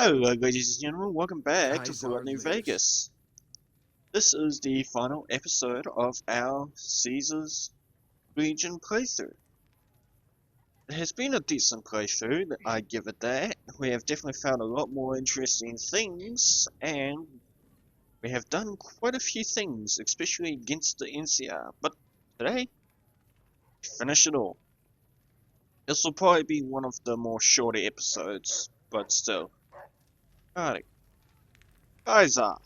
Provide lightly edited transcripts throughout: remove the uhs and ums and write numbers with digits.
Hello, ladies and gentlemen, welcome back to Fallout Kaisar New lives. Vegas. This is the final episode of our Caesar's Legion playthrough. It has been a decent playthrough, I give it that. We have definitely found a lot more interesting things, and we have done quite a few things, especially against the NCR. But today, we finish it all. This will probably be one of the more shorter episodes, but still. Alrighty. Kaisar.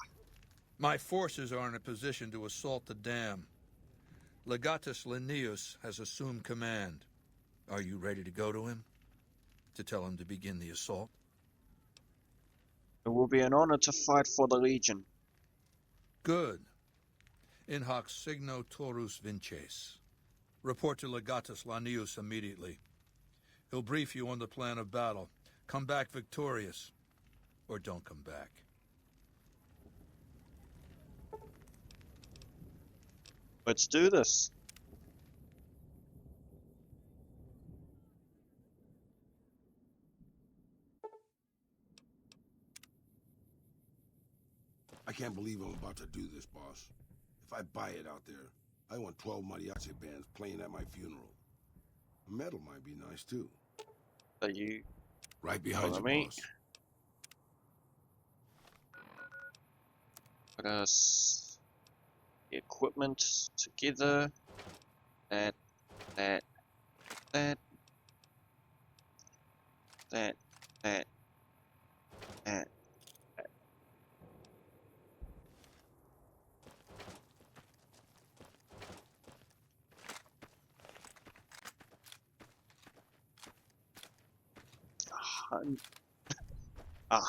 My forces are in a position to assault the dam. Legatus Linnaeus has assumed command. Are you ready to go to him? To tell him to begin the assault? It will be an honor to fight for the Legion. Good. In hoc signo torus vinces. Report to Legatus Linnaeus immediately. He'll brief you on the plan of battle. Come back victorious. Or don't come back. Let's do this. I can't believe I'm about to do this, boss. If I buy it out there, I want 12 mariachi bands playing at my funeral. A medal might be nice, too. Are you Right behind follow you, me? boss. Put us the equipment together. That, that, that, that, that, that.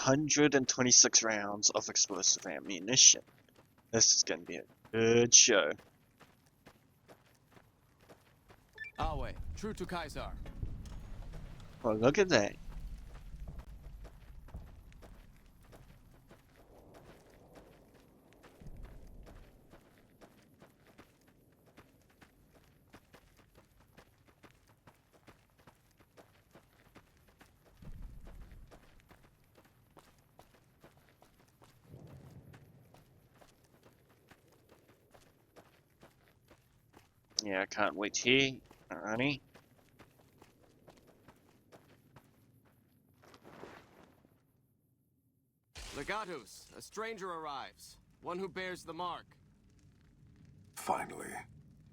126 rounds of explosive ammunition. This is going to be a good show. Awe, true to Kaisar. Well, look at that. Yeah, I can't wait here. Alrighty. Legatus, a stranger arrives. One who bears the mark. Finally,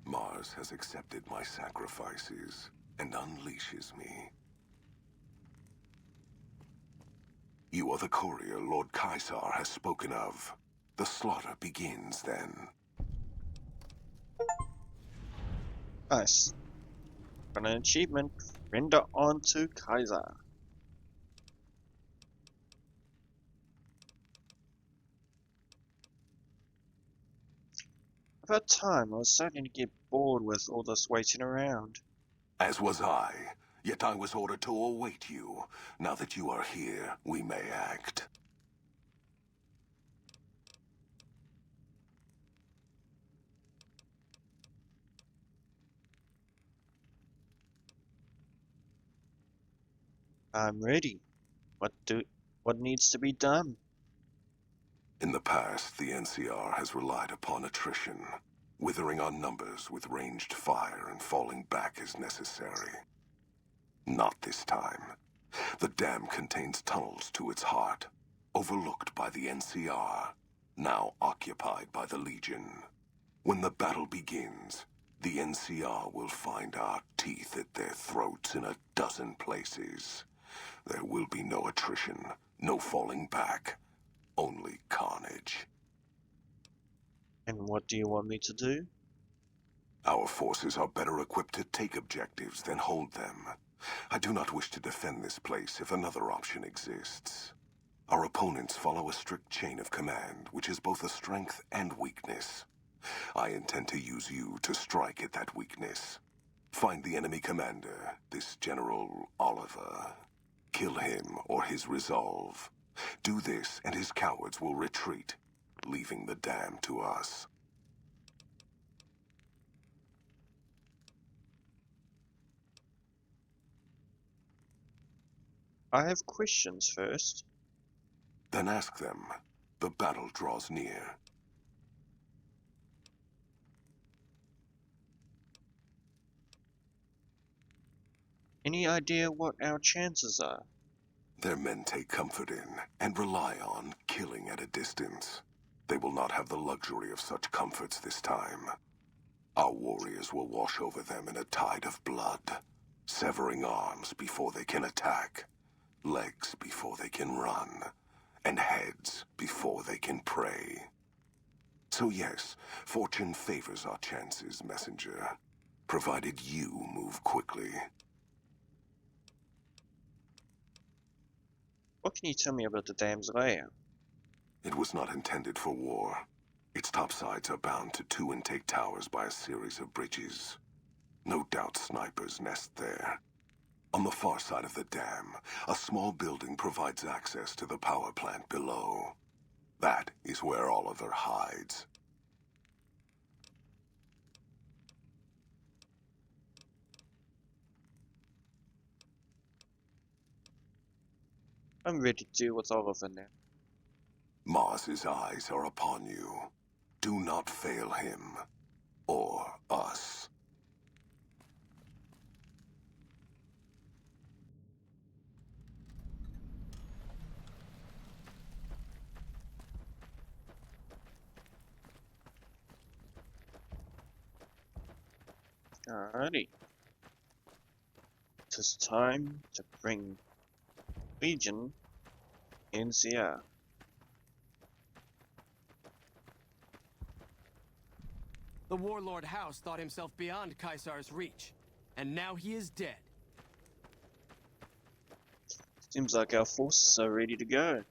Mars has accepted my sacrifices and unleashes me. You are the courier Lord Kaisar has spoken of. The slaughter begins then. Nice. Got an achievement. Render onto Kaisar. About time, I was starting to get bored with all this waiting around. As was I, yet I was ordered to await you. Now that you are here, we may act. I'm ready. What needs to be done? In the past, the NCR has relied upon attrition, withering our numbers with ranged fire and falling back as necessary. Not this time. The dam contains tunnels to its heart, overlooked by the NCR, now occupied by the Legion. When the battle begins, the NCR will find our teeth at their throats in a dozen places. There will be no attrition, no falling back, only carnage. And what do you want me to do? Our forces are better equipped to take objectives than hold them. I do not wish to defend this place if another option exists. Our opponents follow a strict chain of command, which is both a strength and weakness. I intend to use you to strike at that weakness. Find the enemy commander, this General Oliver. Kill him or his resolve. Do this and his cowards will retreat, leaving the dam to us. I have questions first. Then ask them. The battle draws near. Any idea what our chances are? Their men take comfort in and rely on killing at a distance. They will not have the luxury of such comforts this time. Our warriors will wash over them in a tide of blood, severing arms before they can attack, legs before they can run, and heads before they can pray. So yes, fortune favors our chances, messenger, provided you move quickly. What can you tell me about the dam's layout? It was not intended for war. Its top sides are bound to two intake towers by a series of bridges. No doubt snipers nest there. On the far side of the dam, a small building provides access to the power plant below. That is where Oliver hides. I'm ready to deal with Oliver now. Mars's eyes are upon you. Do not fail him. Or us. Alrighty. It is time to bring Legion NCR. The Warlord House thought himself beyond Caesar's reach, and now he is dead. Seems like our forces are ready to go.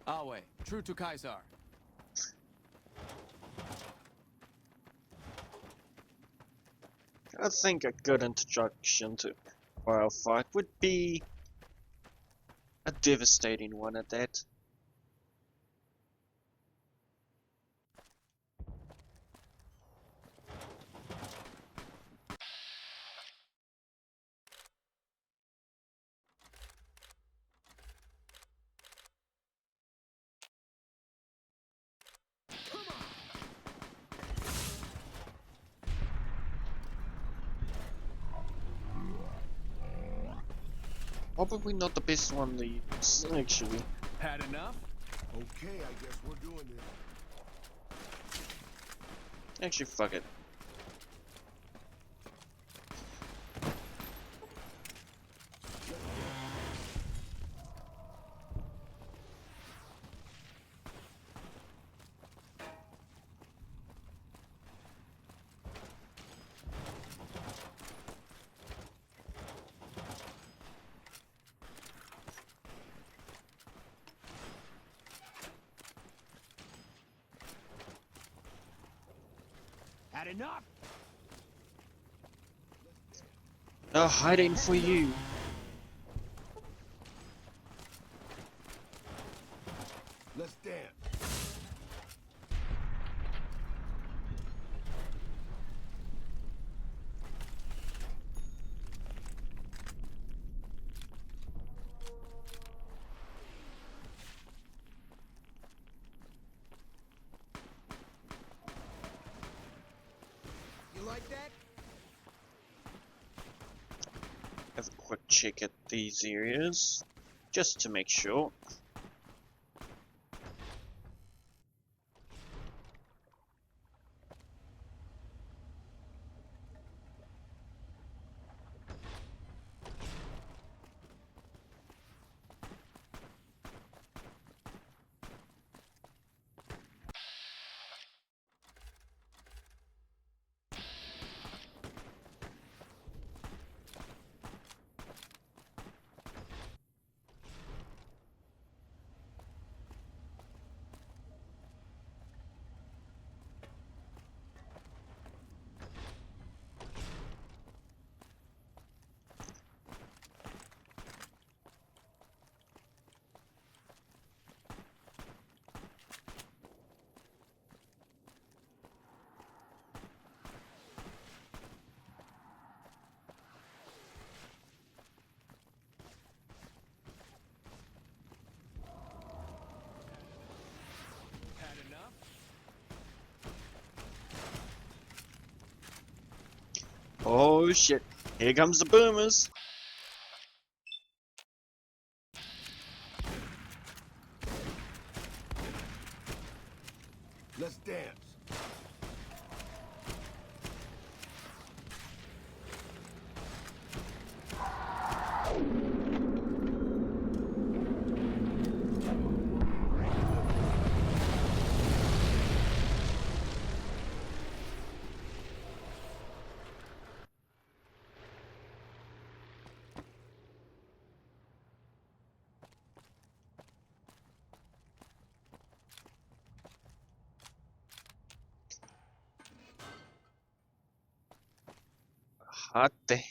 Awe, true to Caesar. I think a good introduction to Royal Fight would be a devastating one at that. Probably not the best one to use, actually. Had enough? Okay, I guess we're doing this. Actually, fuck it. Had enough? They're hiding for you. Let's dance. You like that? Have a quick check at these areas, just to make sure. Oh shit. Here comes the boomers. Let's dance. Hot day.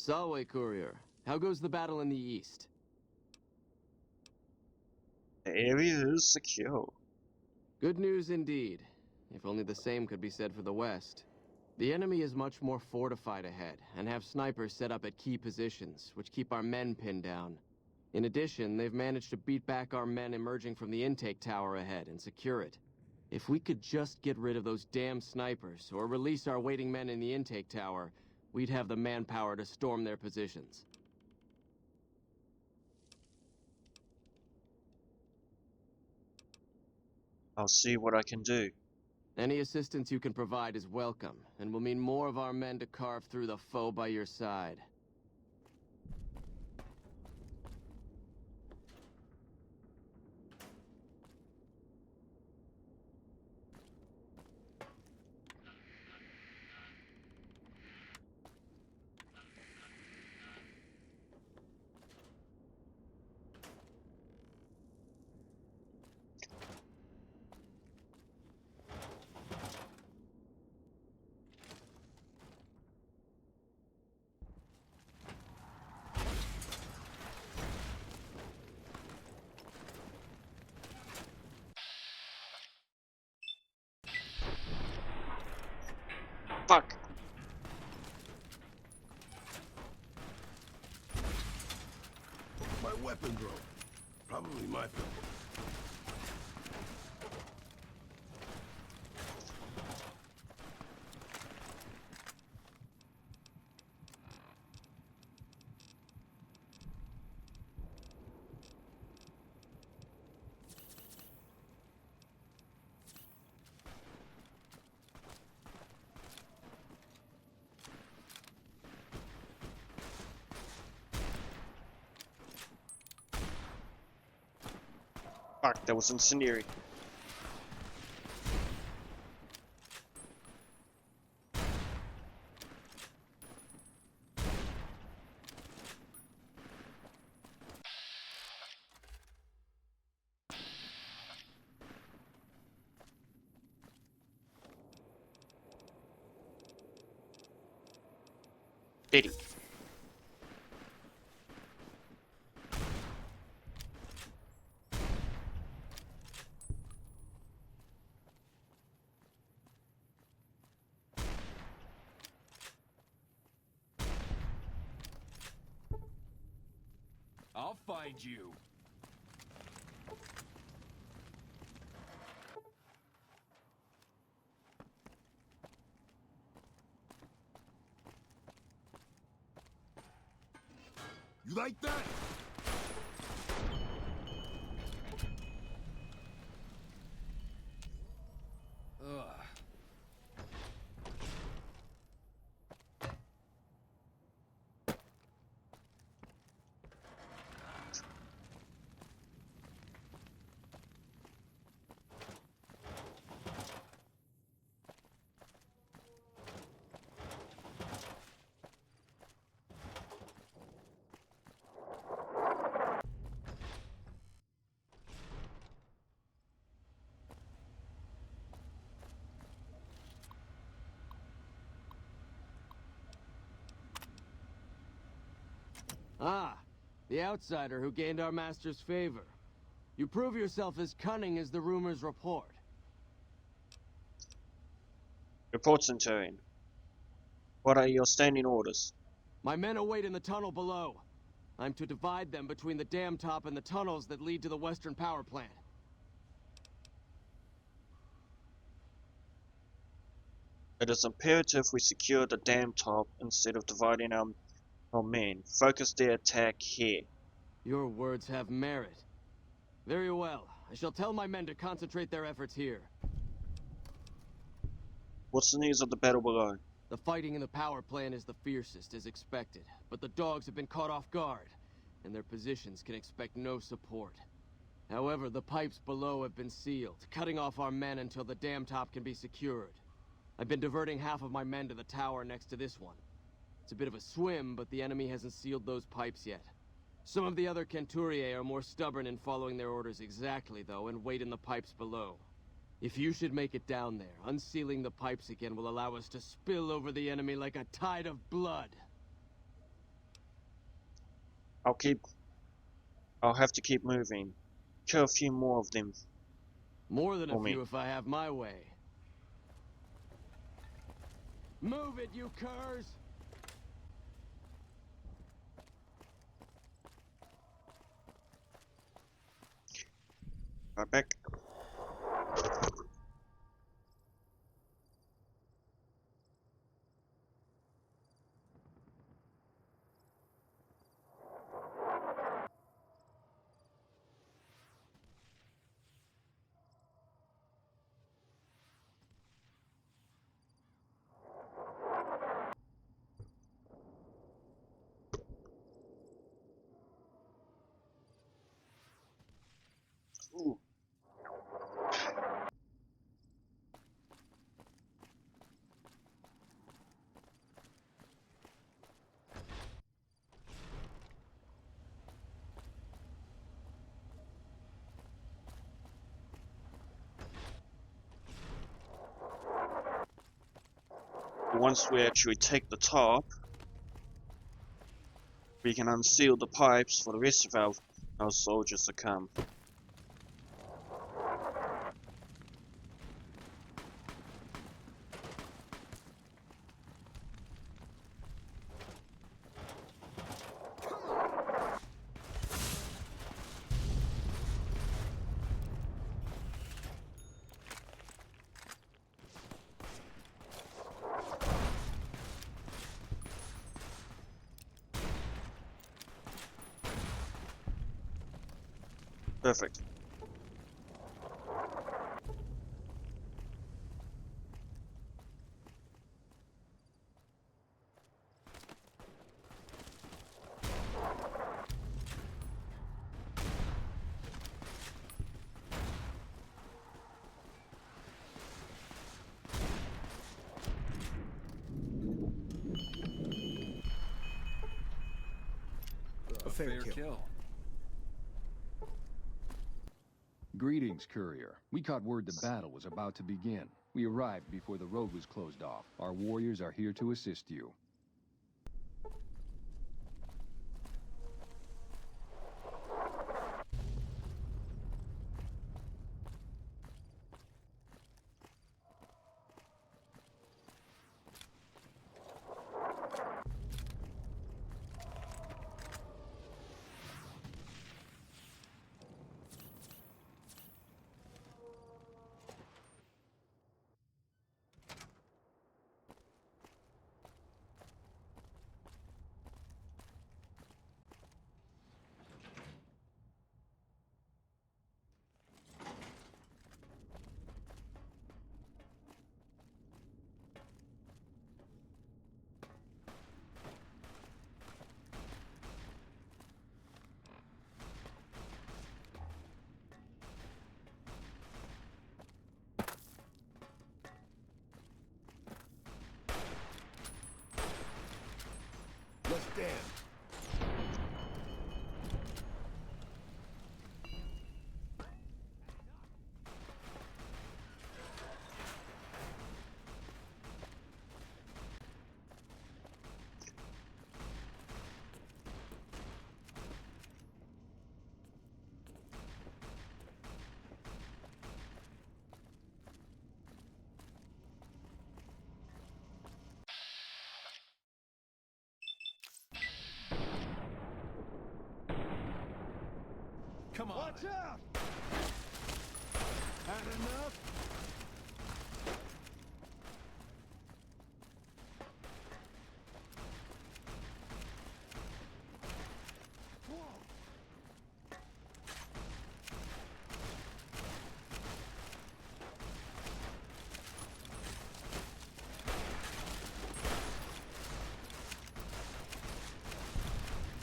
Salve, courier. How goes the battle in the east? The area is secure. Good news indeed. If only the same could be said for the west. The enemy is much more fortified ahead, and have snipers set up at key positions, which keep our men pinned down. In addition, they've managed to beat back our men emerging from the intake tower ahead and secure it. If we could just get rid of those damn snipers, or release our waiting men in the intake tower, we'd have the manpower to storm their positions. I'll see what I can do. Any assistance you can provide is welcome, and will mean more of our men to carve through the foe by your side. Fuck. My weapon broke. Probably my fault. Fuck, that was incendiary. Diddy. I'll find you. You like that? Ugh. Ah, the outsider who gained our master's favor. You prove yourself as cunning as the rumors report. Report, Centurion. What are your standing orders? My men await in the tunnel below. I'm to divide them between the dam top and the tunnels that lead to the western power plant. It is imperative we secure the dam top instead of dividing our men. Focus their attack here. Your words have merit. Very well. I shall tell my men to concentrate their efforts here. What's the news of the battle below? The fighting in the power plant is the fiercest, as expected, but the dogs have been caught off guard, and their positions can expect no support. However, the pipes below have been sealed, cutting off our men until the dam top can be secured. I've been diverting half of my men to the tower next to this one. It's a bit of a swim, but the enemy hasn't sealed those pipes yet. Some of the other Centuriae are more stubborn in following their orders exactly, though, and wait in the pipes below. If you should make it down there, unsealing the pipes again will allow us to spill over the enemy like a tide of blood. I'll have to keep moving. Kill a few more of them. More than a For me. few if I have my way. Move it, you curs! Right back. Ooh. Once we actually take the top, we can unseal the pipes for the rest of our soldiers to come. Perfect. A fair kill. Greetings, courier. We caught word the battle was about to begin. We arrived before the road was closed off. Our warriors are here to assist you. Let's dance. Watch out! Had enough?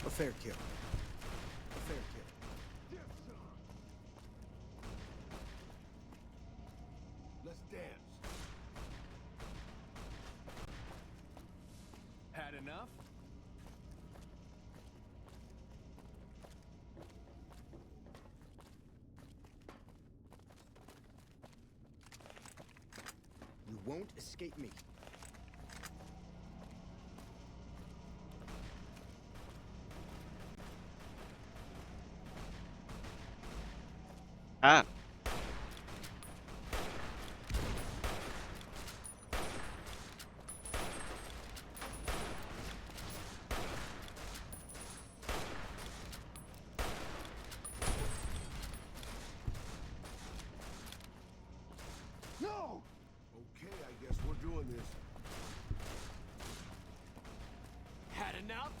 A fair kill. A fair kill. Let's dance. Had enough? You won't escape me. Ah. No! Okay, I guess we're doing this. Had enough?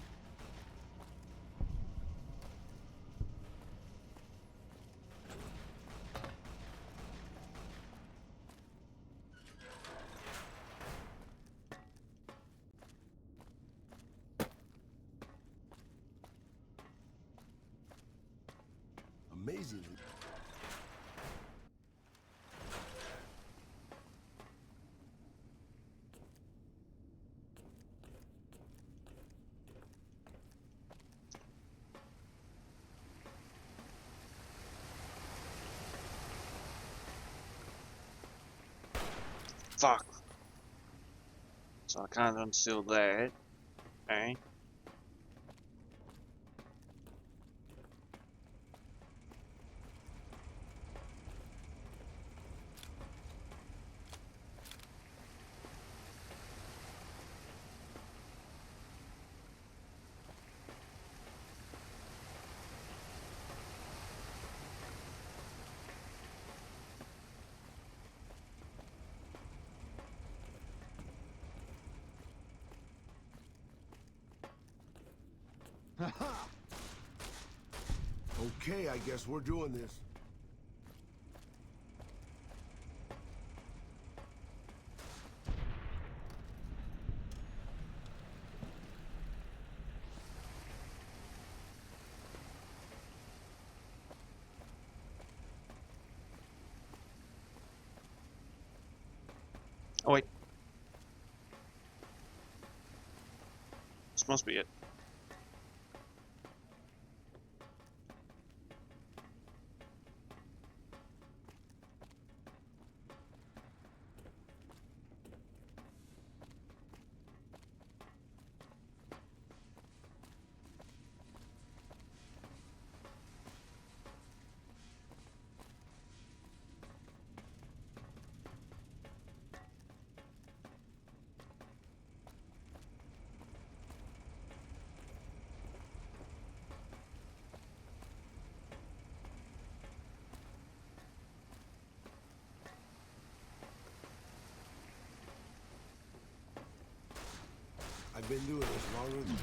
Amazingly. Fuck. So I can't unseal that. Okay. Okay, I guess we're doing this. Oh wait. This must be it. I've been doing this longer than...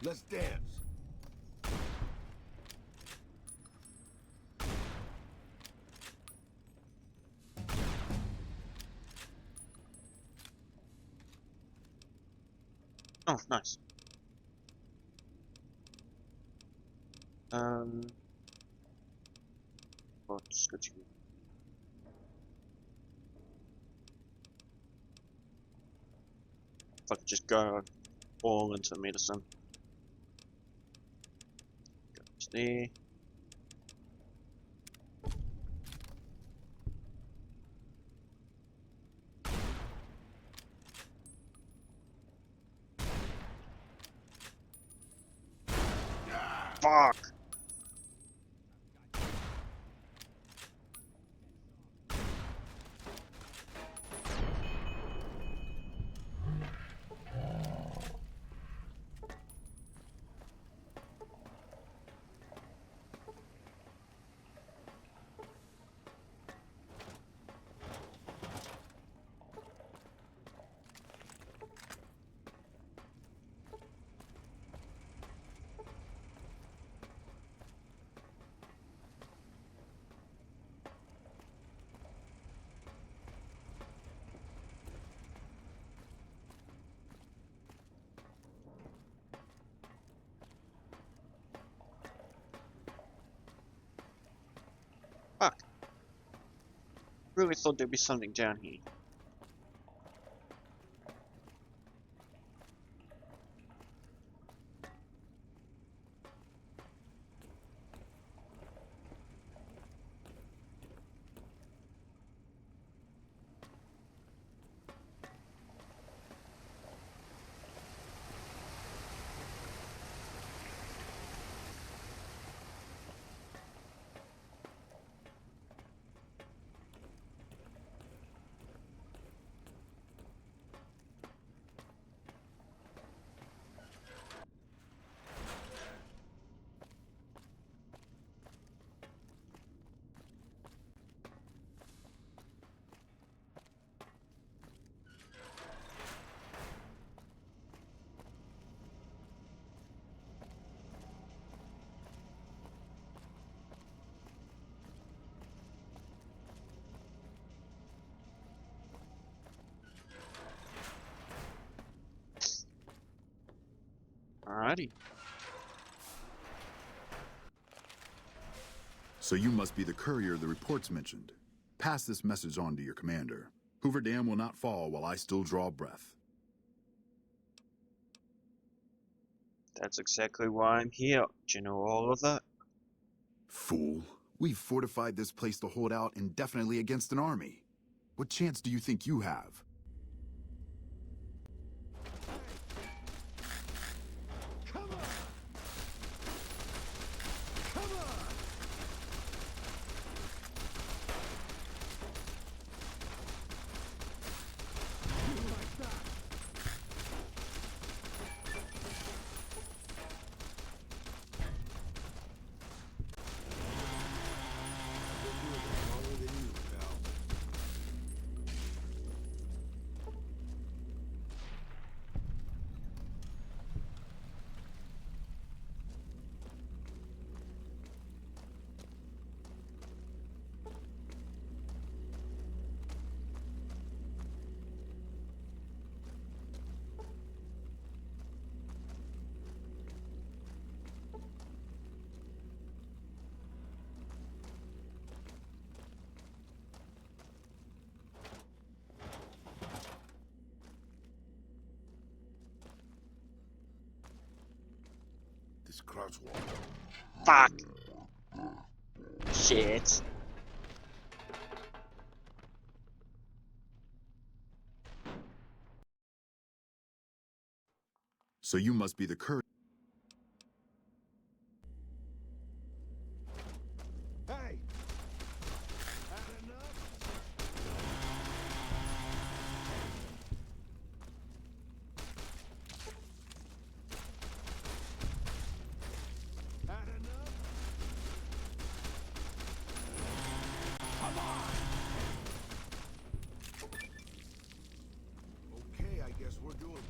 Let's dance. Oh, nice. What's good to you? If I could just go all into medicine. Go to there. Fuck. Fuck. Really thought there'd be something down here. Alrighty. So you must be the courier the reports mentioned. Pass this message on to your commander. Hoover Dam will not fall while I still draw breath. That's exactly why I'm here. Do you know all of that? Fool. We've fortified this place to hold out indefinitely against an army. What chance do you think you have? Come on! Come on! You like that? Longer than you, pal. This crouch wall. Fuck. Shit. So you must be the courier. Hey! Had enough? Had enough? Come on! Okay, I guess we're doing.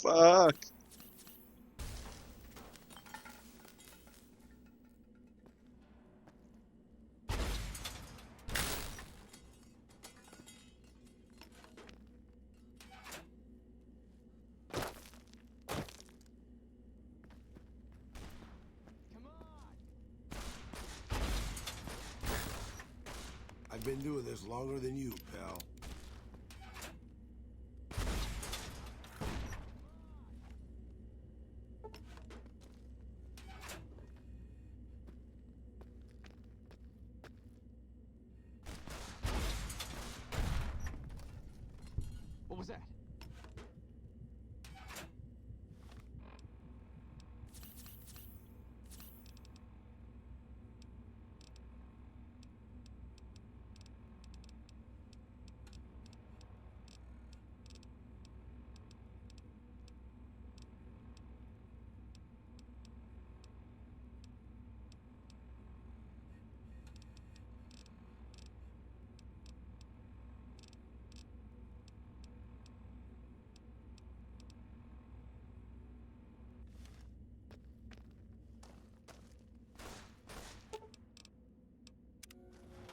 Fuck. Come been doing this longer than you, pal. What was that?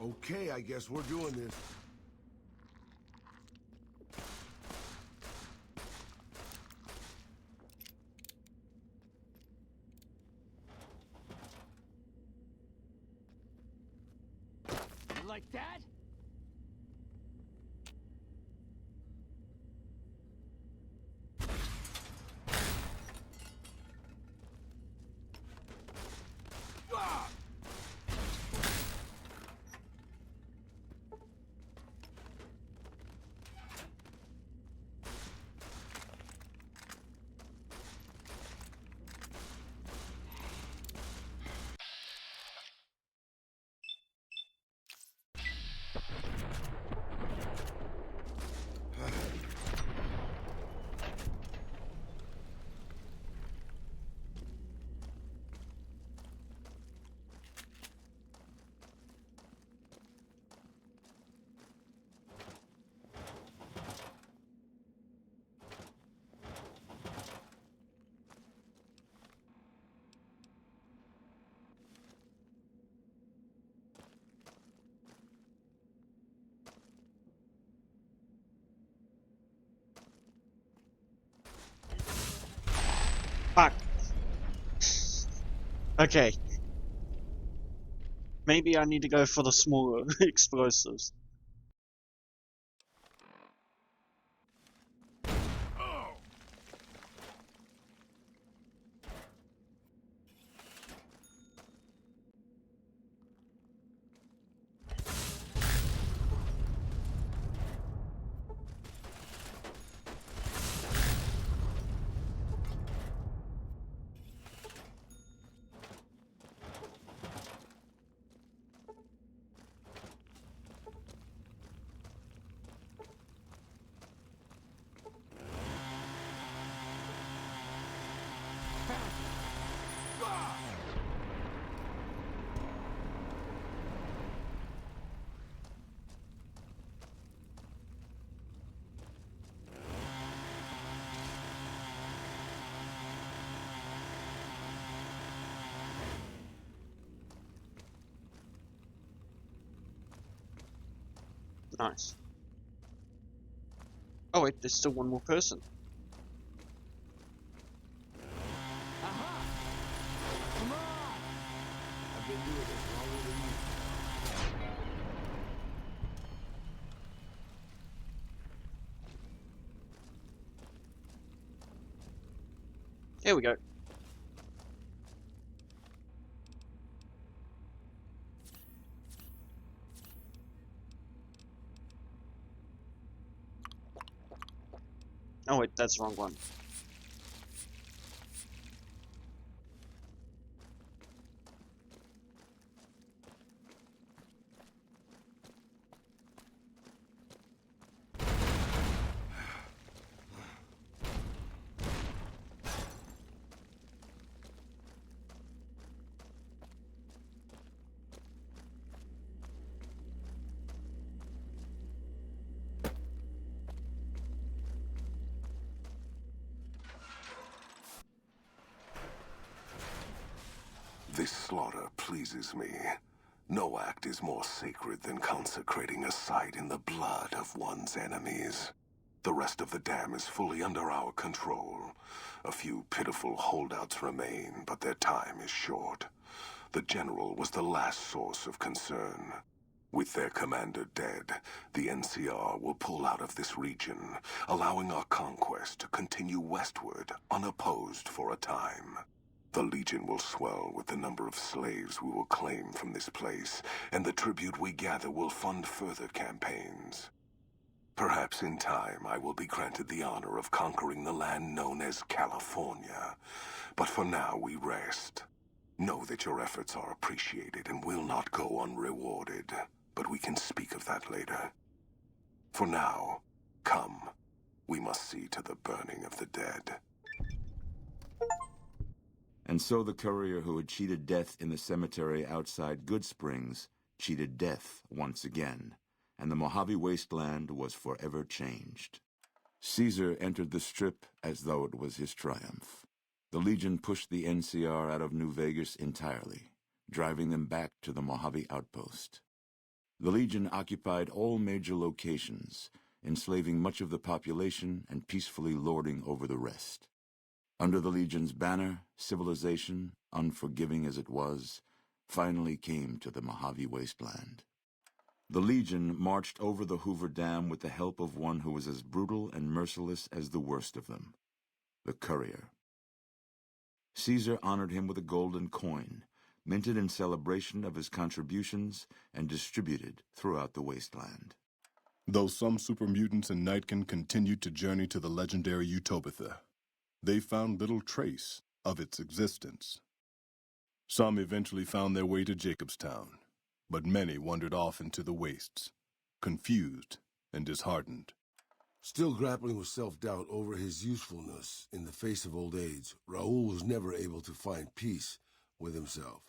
Okay, I guess we're doing this. Like that? Fuck. Okay. Maybe I need to go for the smaller explosives. Nice. Oh wait, there's still one more person. Aha! Come on! I've been doing this longer than you. Here we go. Oh wait, that's the wrong one. This slaughter pleases me. No act is more sacred than consecrating a site in the blood of one's enemies. The rest of the dam is fully under our control. A few pitiful holdouts remain, but their time is short. The General was the last source of concern. With their commander dead, the NCR will pull out of this region, allowing our conquest to continue westward unopposed for a time. The Legion will swell with the number of slaves we will claim from this place, and the tribute we gather will fund further campaigns. Perhaps in time I will be granted the honor of conquering the land known as California. But for now we rest. Know that your efforts are appreciated and will not go unrewarded. But we can speak of that later. For now, come. We must see to the burning of the dead. And so the courier who had cheated death in the cemetery outside Goodsprings cheated death once again, and the Mojave Wasteland was forever changed. Caesar entered the Strip as though it was his triumph. The Legion pushed the NCR out of New Vegas entirely, driving them back to the Mojave outpost. The Legion occupied all major locations, enslaving much of the population and peacefully lording over the rest. Under the Legion's banner, civilization, unforgiving as it was, finally came to the Mojave Wasteland. The Legion marched over the Hoover Dam with the help of one who was as brutal and merciless as the worst of them, the courier. Caesar honored him with a golden coin, minted in celebration of his contributions and distributed throughout the wasteland. Though some super mutants in Nightkin continued to journey to the legendary Utopia, they found little trace of its existence. Some eventually found their way to Jacobstown, but many wandered off into the wastes, confused and disheartened. Still grappling with self-doubt over his usefulness in the face of old age, Raoul was never able to find peace with himself.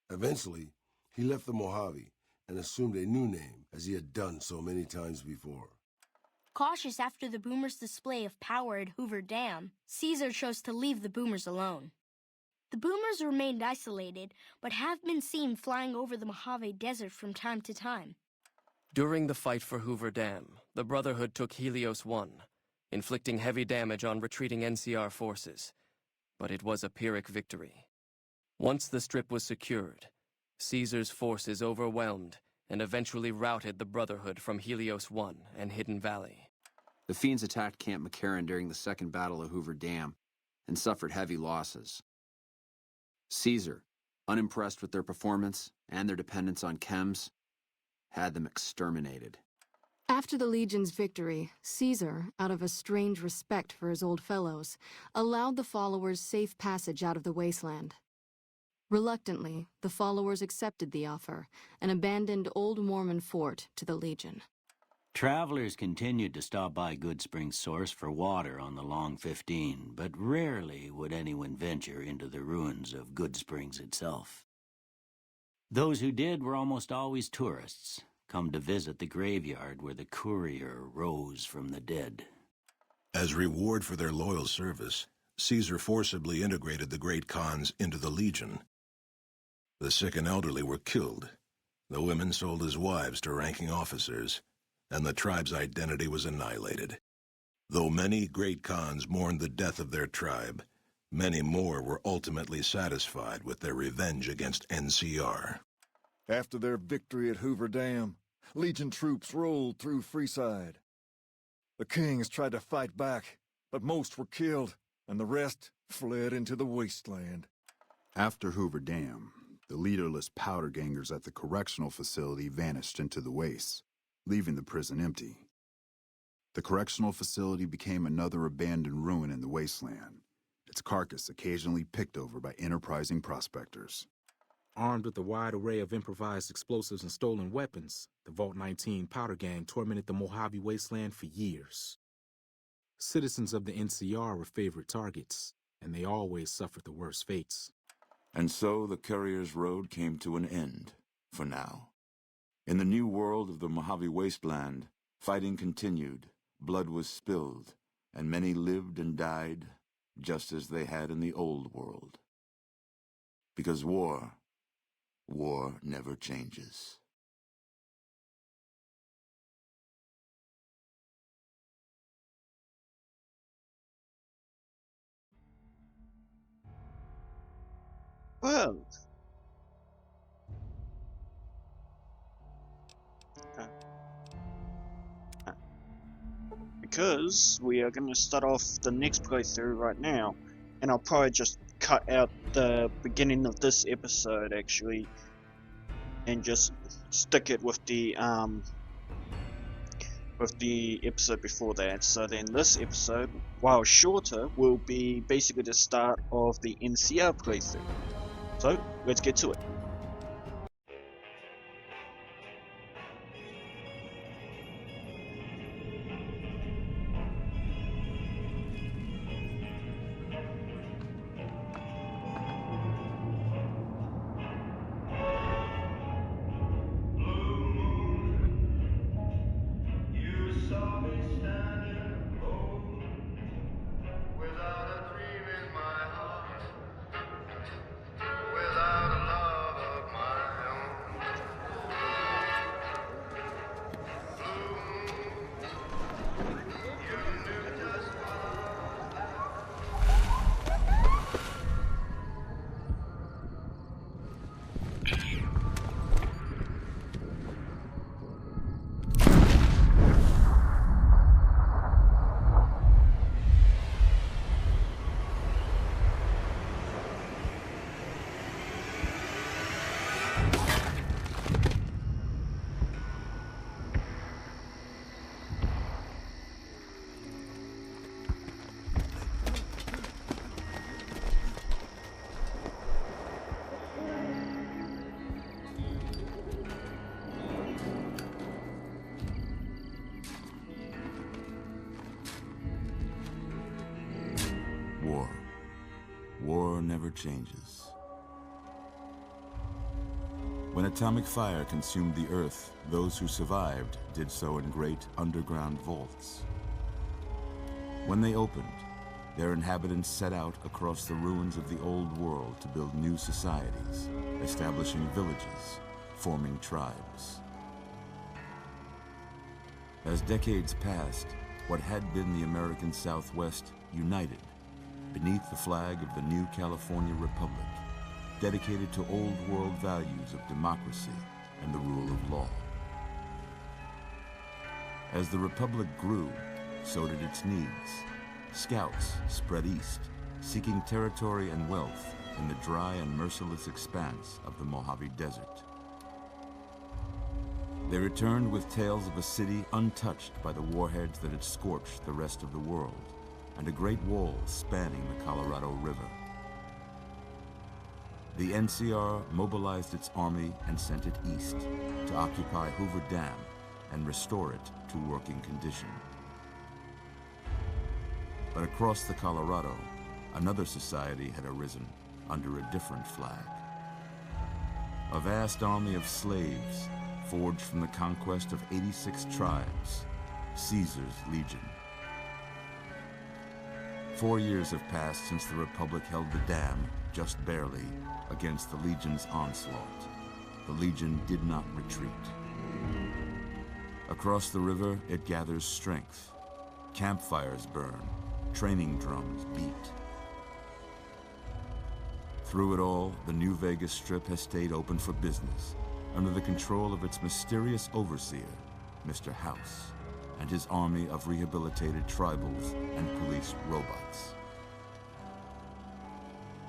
Eventually, he left the Mojave and assumed a new name, as he had done so many times before. Cautious after the Boomers' display of power at Hoover Dam, Caesar chose to leave the Boomers alone. The Boomers remained isolated, but have been seen flying over the Mojave Desert from time to time. During the fight for Hoover Dam, the Brotherhood took Helios 1, inflicting heavy damage on retreating NCR forces. But it was a Pyrrhic victory. Once the Strip was secured, Caesar's forces overwhelmed and eventually routed the Brotherhood from Helios 1 and Hidden Valley. The Fiends attacked Camp McCarran during the Second Battle of Hoover Dam and suffered heavy losses. Caesar, unimpressed with their performance and their dependence on chems, had them exterminated. After the Legion's victory, Caesar, out of a strange respect for his old fellows, allowed the followers safe passage out of the wasteland. Reluctantly, the followers accepted the offer and abandoned Old Mormon Fort to the Legion. Travelers continued to stop by Goodsprings Source for water on the Long 15, but rarely would anyone venture into the ruins of Goodsprings itself. Those who did were almost always tourists, come to visit the graveyard where the courier rose from the dead. As reward for their loyal service, Caesar forcibly integrated the Great Khans into the Legion. The sick and elderly were killed, the women sold as wives to ranking officers, and the tribe's identity was annihilated. Though many Great Khans mourned the death of their tribe, many more were ultimately satisfied with their revenge against NCR. After their victory at Hoover Dam, Legion troops rolled through Freeside. The Kings tried to fight back, but most were killed, and the rest fled into the wasteland. After Hoover Dam, the leaderless powder gangers at the correctional facility vanished into the wastes, leaving the prison empty. The correctional facility became another abandoned ruin in the wasteland, its carcass occasionally picked over by enterprising prospectors. Armed with a wide array of improvised explosives and stolen weapons, the Vault 19 powder gang tormented the Mojave Wasteland for years. Citizens of the NCR were favorite targets, and they always suffered the worst fates. And so the courier's road came to an end, for now. In the new world of the Mojave Wasteland, fighting continued, blood was spilled, and many lived and died, just as they had in the old world. Because war never changes. Well, because we are going to start off the next playthrough right now, and I'll probably just cut out the beginning of this episode actually, and just stick it with the episode before that. So then this episode, while shorter, will be basically the start of the NCR playthrough. So let's get to it. War. War never changes. When atomic fire consumed the Earth, those who survived did so in great underground vaults. When they opened, their inhabitants set out across the ruins of the old world to build new societies, establishing villages, forming tribes. As decades passed, what had been the American Southwest united beneath the flag of the new California Republic, dedicated to old world values of democracy and the rule of law. As the Republic grew, so did its needs. Scouts spread east, seeking territory and wealth in the dry and merciless expanse of the Mojave Desert. They returned with tales of a city untouched by the warheads that had scorched the rest of the world, and a great wall spanning the Colorado River. The NCR mobilized its army and sent it east to occupy Hoover Dam and restore it to working condition. But across the Colorado, another society had arisen under a different flag. A vast army of slaves forged from the conquest of 86 tribes, Caesar's Legion. 4 years have passed since the Republic held the dam, just barely, against the Legion's onslaught. The Legion did not retreat. Across the river, it gathers strength. Campfires burn, training drums beat. Through it all, the New Vegas Strip has stayed open for business, under the control of its mysterious overseer, Mr. House, and his army of rehabilitated tribals and police robots.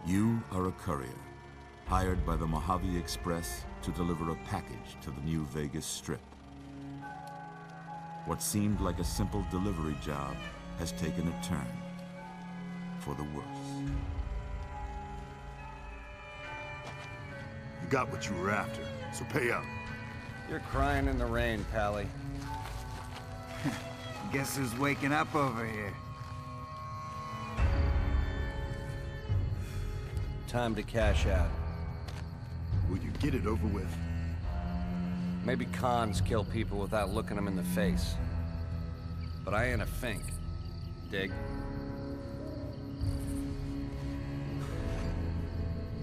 You are a courier, hired by the Mojave Express to deliver a package to the New Vegas Strip. What seemed like a simple delivery job has taken a turn, for the worse. You got what you were after, so pay up. You're crying in the rain, Pally. Guess who's waking up over here? Time to cash out. Will you get it over with? Maybe cons kill people without looking them in the face. But I ain't a fink. Dig?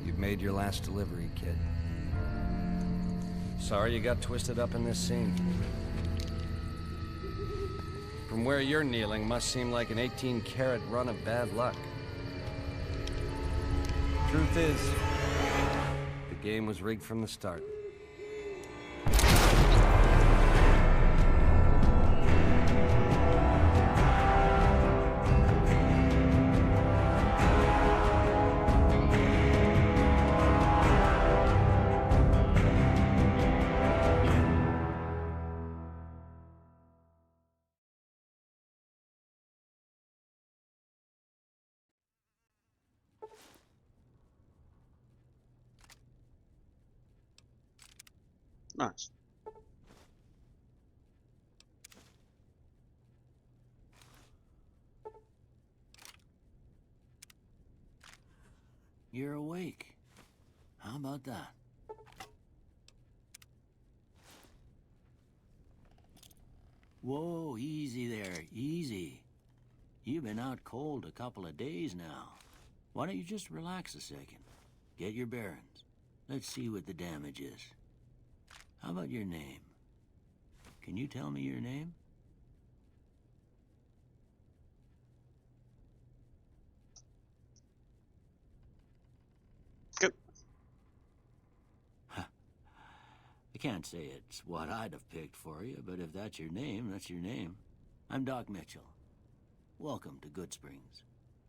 You've made your last delivery, kid. Sorry you got twisted up in this scene. From where you're kneeling must seem like an 18-carat run of bad luck. Truth is, the game was rigged from the start. Nice. You're awake. How about that? Whoa, easy there, easy. You've been out cold a couple of days now. Why don't you just relax a second? Get your bearings. Let's see what the damage is. How about your name? Can you tell me your name? Good. I can't say it's what I'd have picked for you, but if that's your name, that's your name. I'm Doc Mitchell. Welcome to Goodsprings.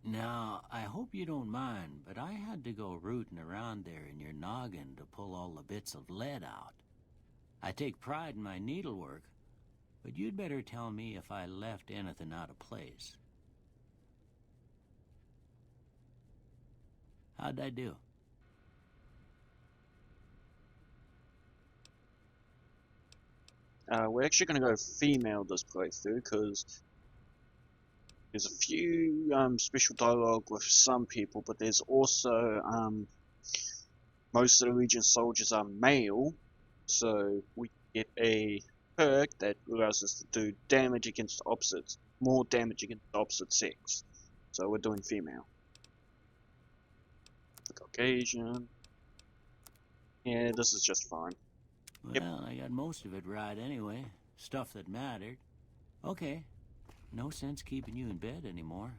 Now, I hope you don't mind, but I had to go rooting around there in your noggin to pull all the bits of lead out. I take pride in my needlework, but you'd better tell me if I left anything out of place. How'd I do? We're actually going to go female this playthrough because there's a few special dialogue with some people, but there's also most of the Legion soldiers are male, so we get a perk that allows us to do damage against opposites, more damage against the opposite sex. So we're doing female. The Caucasian. Yeah, this is just fine. Well, I got most of it right anyway. Stuff that mattered. Okay. No sense keeping you in bed anymore.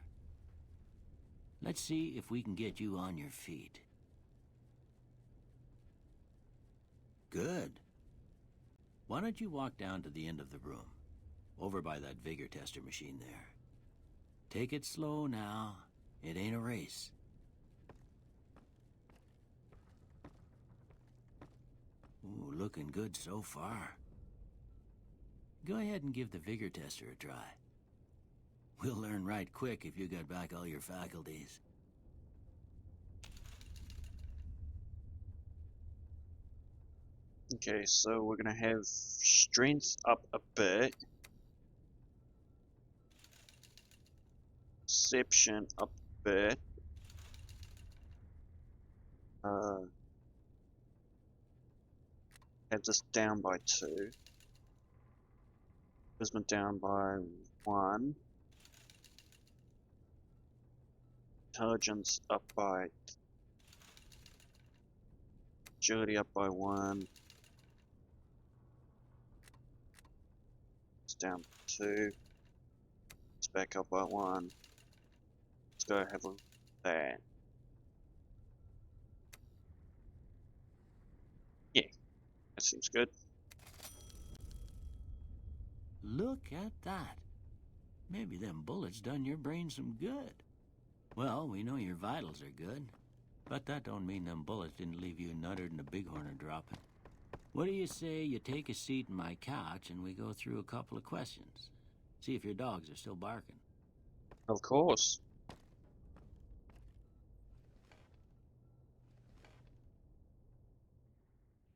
Let's see if we can get you on your feet. Good. Why don't you walk down to the end of the room, over by that vigor tester machine there. Take it slow now. It ain't a race. Ooh, looking good so far. Go ahead and give the vigor tester a try. We'll learn right quick if you got back all your faculties. Okay, so we're gonna have strength up a bit. Perception up a bit. Have this down by 2. Charisma down by 1. Intelligence up by... Agility up by 1. It's down by 2. It's back up by 1. Let's go have a look at that. Yeah, that seems good. Look at that. Maybe them bullets done your brain some good. Well, we know your vitals are good, but that don't mean them bullets didn't leave you nuttered and a bighorn dropping. What do you say you take a seat in my couch and we go through a couple of questions? See if your dogs are still barking. Of course.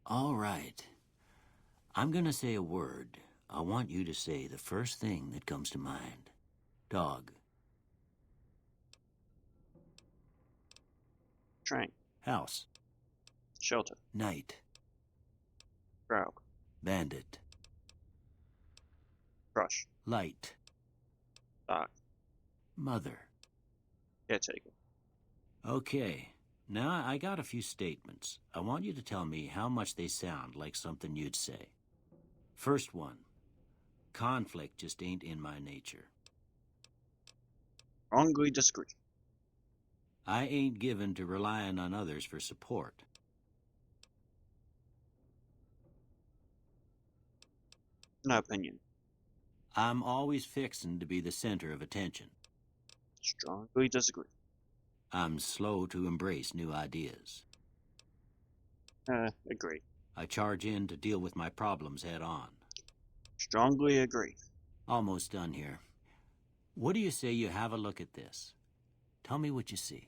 All right. I'm gonna say a word. I want you to say the first thing that comes to mind. Dog. Train. House. Shelter. Night. Crowd. Bandit. Crush. Light. Dark. Mother. Caretaker. Okay. Now, I got a few statements. I want you to tell me how much they sound like something you'd say. First one. Conflict just ain't in my nature. Wrongly disagree. I ain't given to relying on others for support. No opinion. I'm always fixin' to be the center of attention. Strongly disagree. I'm slow to embrace new ideas. Agree. I charge in to deal with my problems head on. Strongly agree. Almost done here. What do you say you have a look at this? Tell me what you see.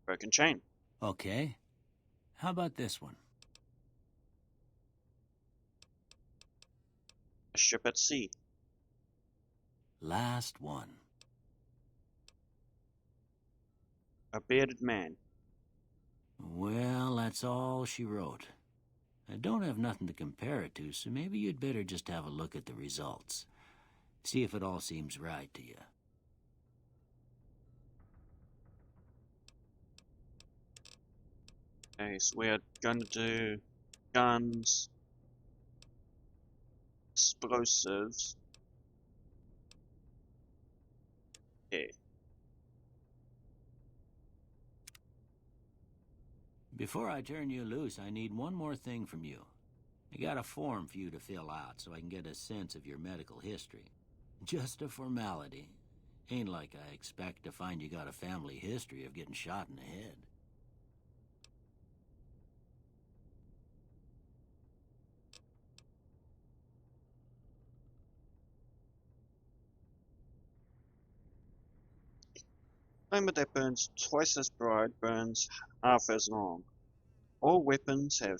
Broken chain. Okay. How about this one? A ship at sea. Last one. A bearded man. Well, that's all she wrote. I don't have nothing to compare it to, so maybe you'd better just have a look at the results. See if it all seems right to you. Okay, so we're gonna do guns, explosives. Yeah. Before I turn you loose, I need one more thing from you. I got a form for you to fill out so I can get a sense of your medical history. Just a formality. Ain't like I expect to find you got a family history of getting shot in the head. Flamer that burns twice as bright burns half as long. All weapons have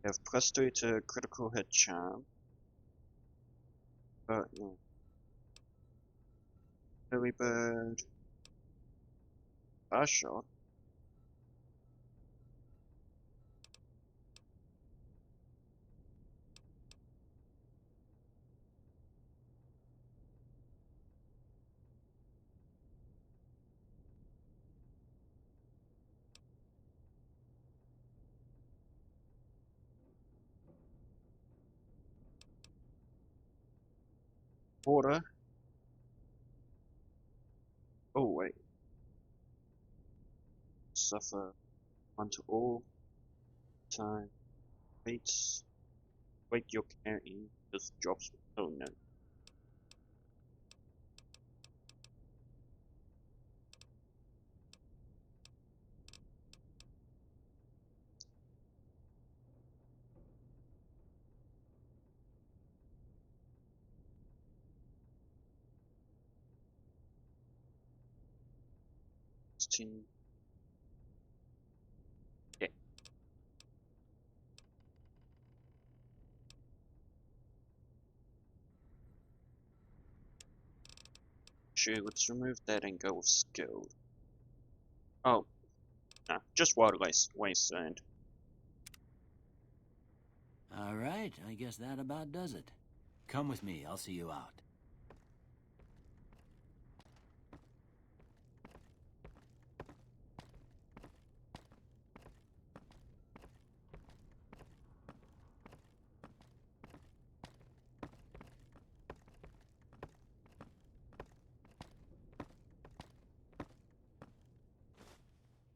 +3 to critical hit charm. But Billy Bird, fast shot. Water. Oh wait. Suffer unto all time. Wait you're carrying this drops. Oh no. Yeah. Sure, let's remove that and go with skilled. Oh, no, just water wasteland. All right, I guess that about does it. Come with me, I'll see you out.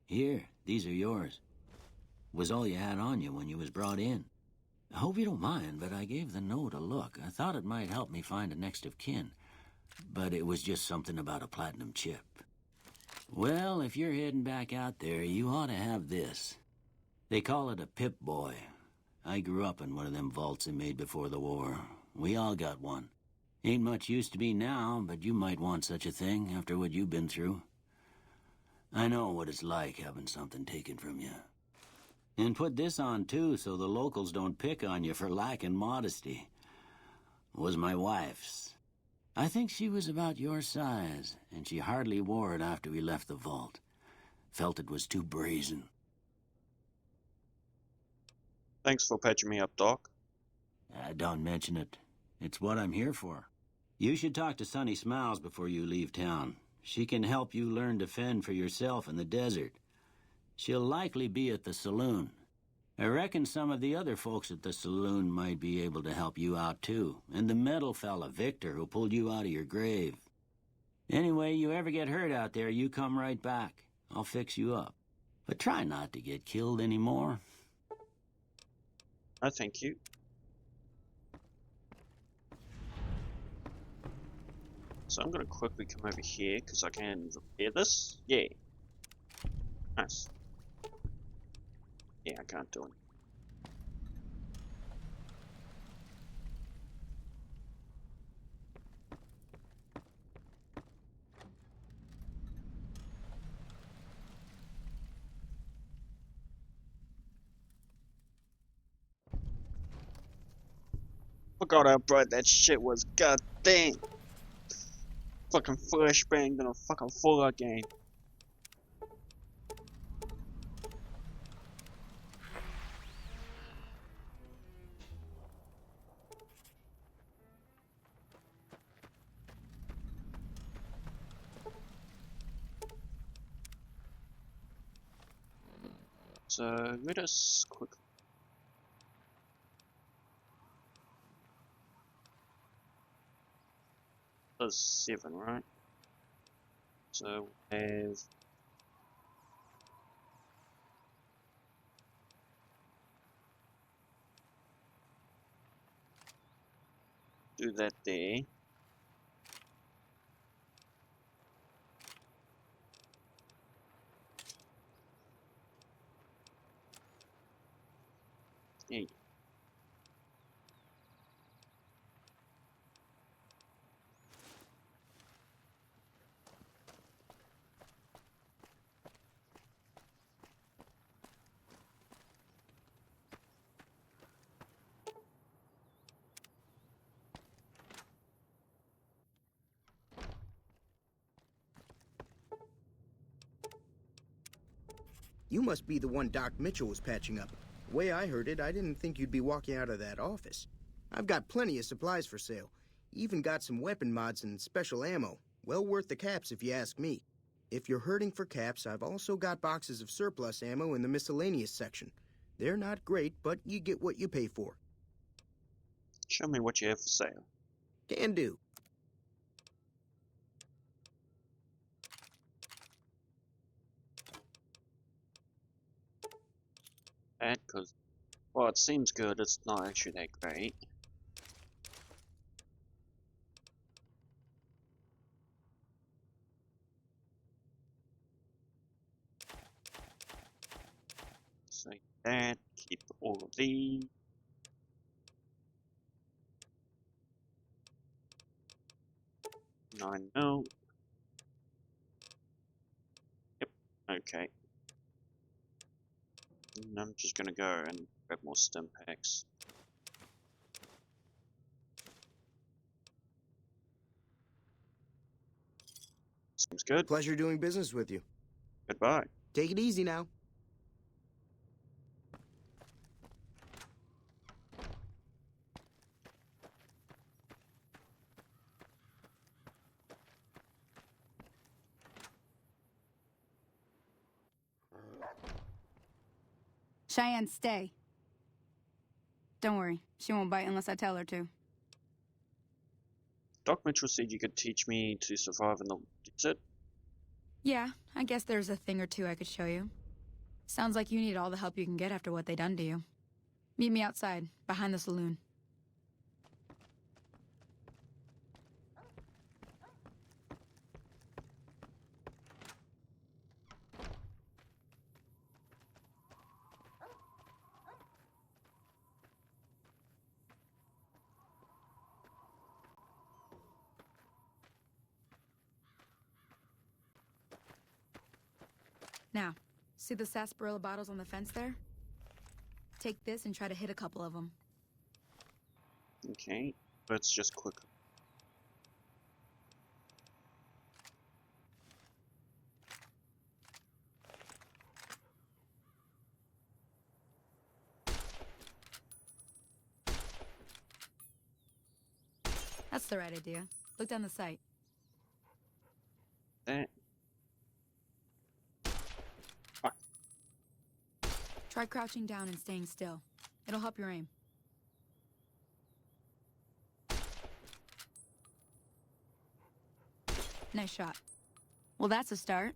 Here, these are yours. Was all you had on you when you was brought in. I hope you don't mind, but I gave the note a look. I thought it might help me find a next of kin. But it was just something about a platinum chip. Well, if you're heading back out there, you ought to have this. They call it a Pip-Boy. I grew up in one of them vaults they made before the war. We all got one. Ain't much use to be now, but you might want such a thing after what you've been through. I know what it's like having something taken from you. And put this on, too, so the locals don't pick on you for lacking modesty. Was my wife's. I think she was about your size, and she hardly wore it after we left the vault. Felt it was too brazen. Thanks for patching me up, Doc. Don't mention it. It's what I'm here for. You should talk to Sunny Smiles before you leave town. She can help you learn to fend for yourself in the desert. She'll likely be at the saloon. I reckon some of the other folks at the saloon might be able to help you out, too. And the metal fella, Victor, who pulled you out of your grave. Anyway, you ever get hurt out there, you come right back. I'll fix you up. But try not to get killed anymore. I thank you. So I'm gonna quickly come over here, because I can repair this. Yeah. Nice. Yeah, I can't do it. Forgot how bright that shit was. God damn. Fucking flashbanged in a fucking Fallout game. So let us quickly. That's 7, right? So we have do that there. Yeah. You must be the one Doc Mitchell was patching up. The way I heard it, I didn't think you'd be walking out of that office. I've got plenty of supplies for sale. Even got some weapon mods and special ammo. Well worth the caps if you ask me. If you're hurting for caps, I've also got boxes of surplus ammo in the miscellaneous section. They're not great, but you get what you pay for. Show me what you have for sale. Can do. That, cause, well, it seems good, it's not actually that great. So that, keep all of these. Nine mil. Yep, okay. And I'm just gonna go and grab more stim packs. Seems good. Pleasure doing business with you. Goodbye. Take it easy now. Cheyenne, stay. Don't worry, she won't bite unless I tell her to. Doc Mitchell said you could teach me to survive in the desert. Yeah, I guess there's a thing or two I could show you. Sounds like you need all the help you can get after what they done to you. Meet me outside, behind the saloon. Now, see the sarsaparilla bottles on the fence there? Take this and try to hit a couple of them. Okay, let's just click. That's the right idea. Look down the sight. That. Try crouching down and staying still. It'll help your aim. Nice shot. Well, that's a start.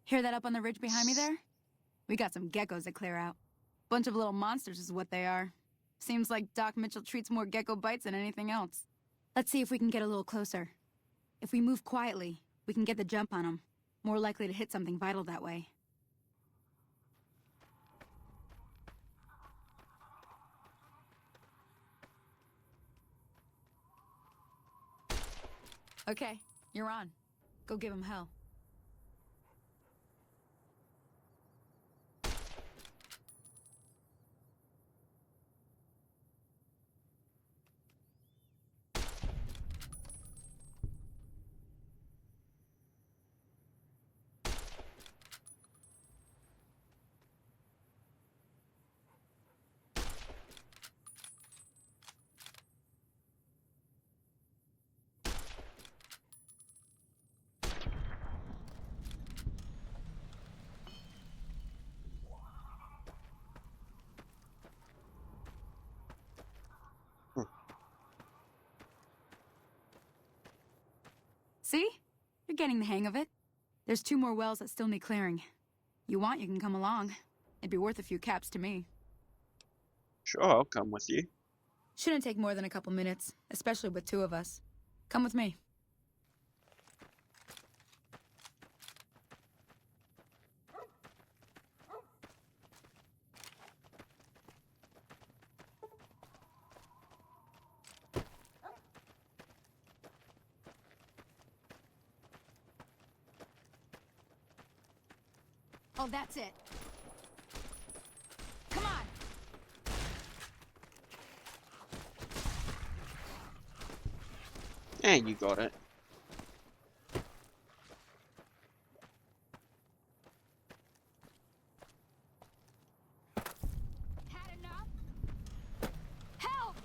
Hear that up on the ridge behind me there? We got some geckos to clear out. Bunch of little monsters is what they are. Seems like Doc Mitchell treats more gecko bites than anything else. Let's see if we can get a little closer. If we move quietly, we can get the jump on them. More likely to hit something vital that way. Okay, you're on. Go give him hell. See? You're getting the hang of it. There's 2 more wells that still need clearing. You want, you can come along. It'd be worth a few caps to me. Sure, I'll come with you. Shouldn't take more than a couple minutes, especially with 2 of us. Come with me. Oh, that's it. Come on! And you got it. Had enough? Help!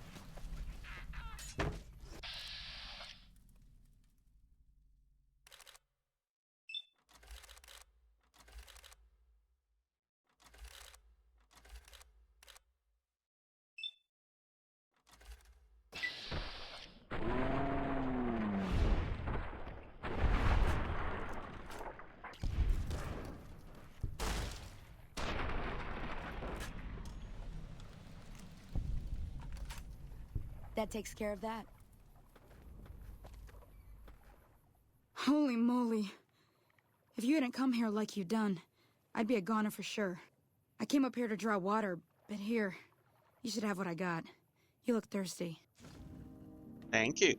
That takes care of that. Holy moly. If you hadn't come here like you done, I'd be a goner for sure. I came up here to draw water, but here, you should have what I got. You look thirsty. Thank you.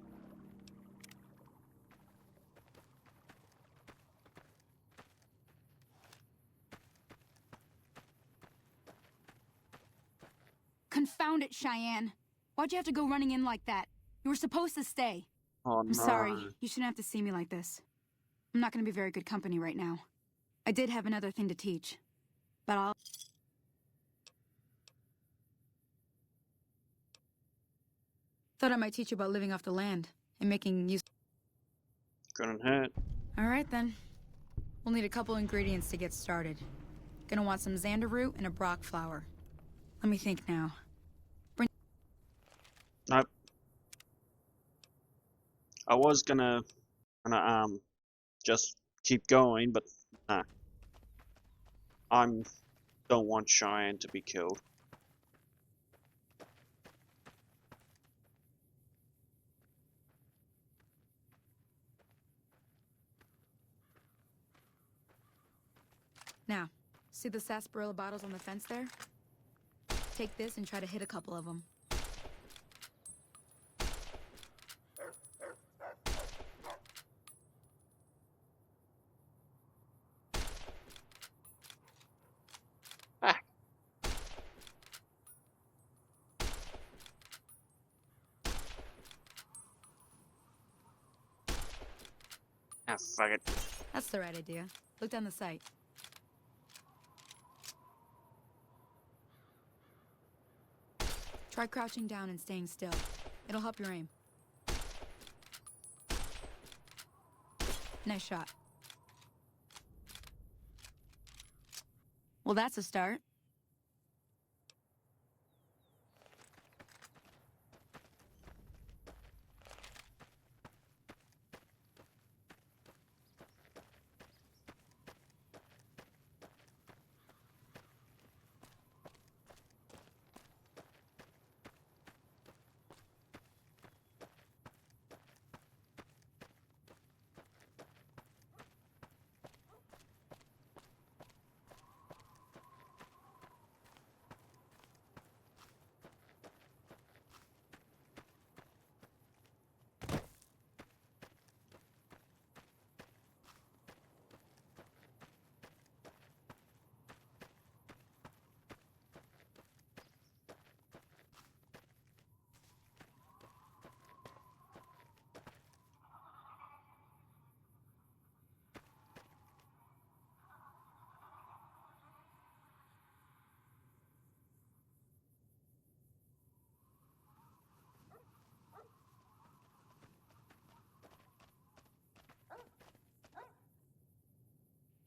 Confound it, Cheyenne. Why'd you have to go running in like that? You were supposed to stay. Oh, I'm sorry. You shouldn't have to see me like this. I'm not gonna be very good company right now. I did have another thing to teach. But I'll... Thought I might teach you about living off the land and making use... Couldn't hurt. Alright then. We'll need a couple ingredients to get started. Gonna want some xander root and a brock flower. Let me think now. Nope. I was gonna just keep going, but nah. Don't want Cheyenne to be killed. Now, see the sarsaparilla bottles on the fence there? Take this and try to hit a couple of them. Ah, fuck it. That's the right idea. Look down the sight. Try crouching down and staying still. It'll help your aim. Nice shot. Well, that's a start.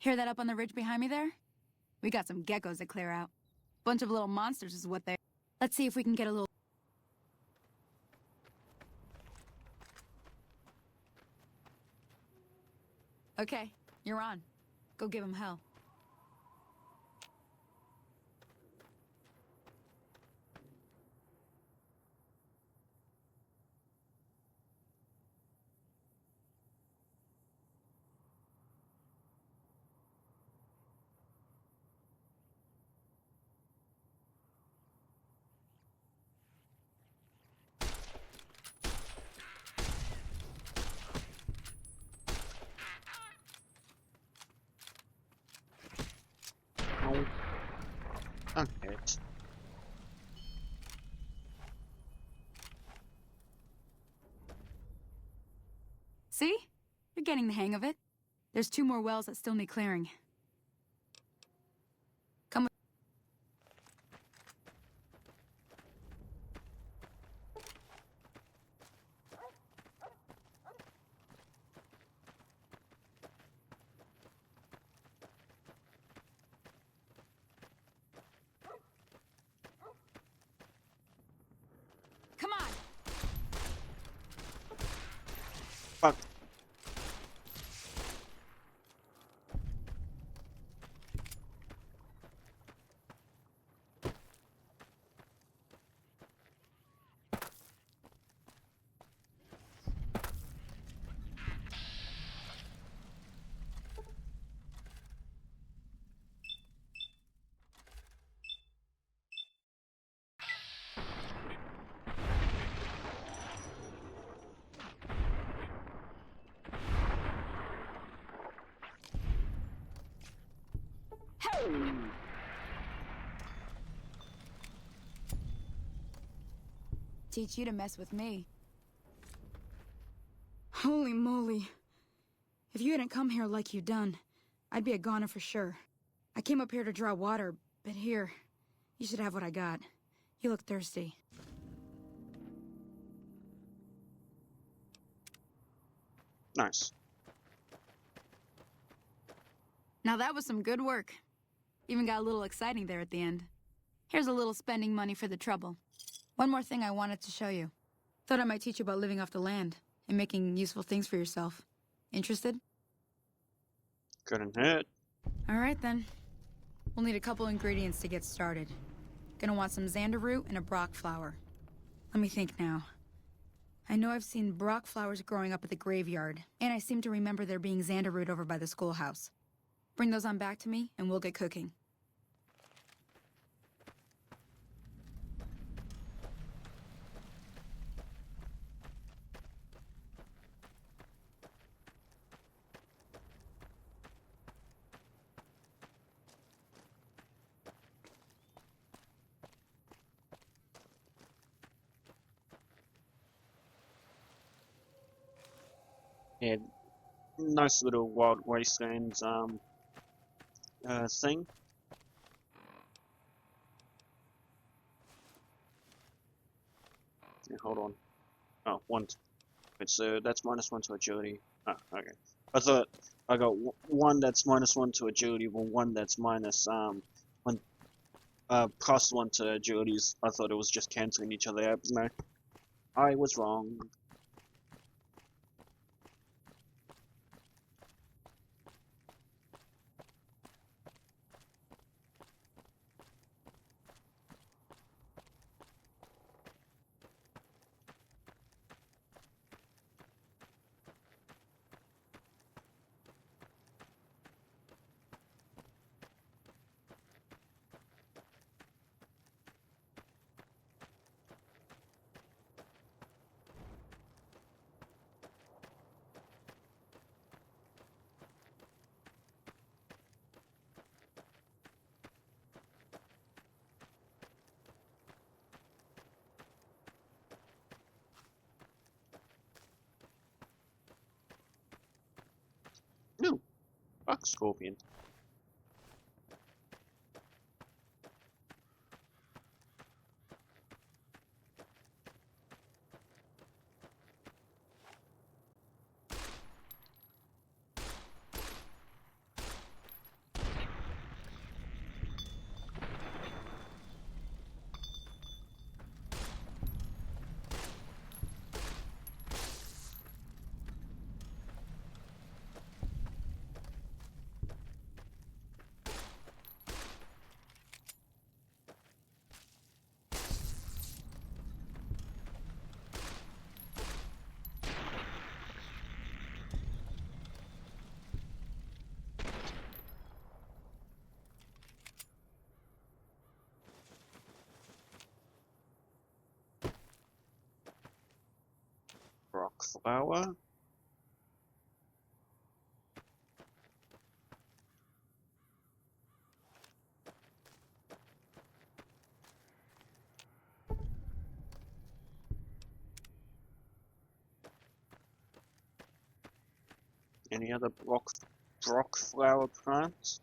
Hear that up on the ridge behind me there? We got some geckos to clear out. Bunch of little monsters is what they... Let's see if we can get a little... Okay, you're on. Go give him hell. I'm hit. See? You're getting the hang of it. There's 2 more wells that still need clearing. Come with... Come on! Fuck. Teach you to mess with me. Holy moly. If you hadn't come here like you done, I'd be a goner for sure. I came up here to draw water, but here, you should have what I got. You look thirsty. Nice. Now that was some good work. Even got a little exciting there at the end. Here's a little spending money for the trouble. One more thing I wanted to show you. Thought I might teach you about living off the land and making useful things for yourself. Interested? Couldn't hurt. All right, then. We'll need a couple ingredients to get started. Gonna want some xander root and a brock flower. Let me think now. I know I've seen brock flowers growing up at the graveyard, and I seem to remember there being xander root over by the schoolhouse. Bring those on back to me, and we'll get cooking. Yeah, nice little wild wastelands thing. Yeah, hold on. Oh, one. It's that's -1 to agility. Oh, okay. I thought I got one that's -1 to agility, well, one that's minus one +1 to agilities. I thought it was just canceling each other out. No, I was wrong. No, fuck Scorpion. flower. Any other Brock flower plants?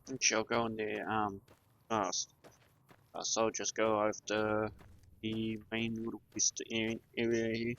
And she'll go in the fast. So I'll just go after the main little vista area here.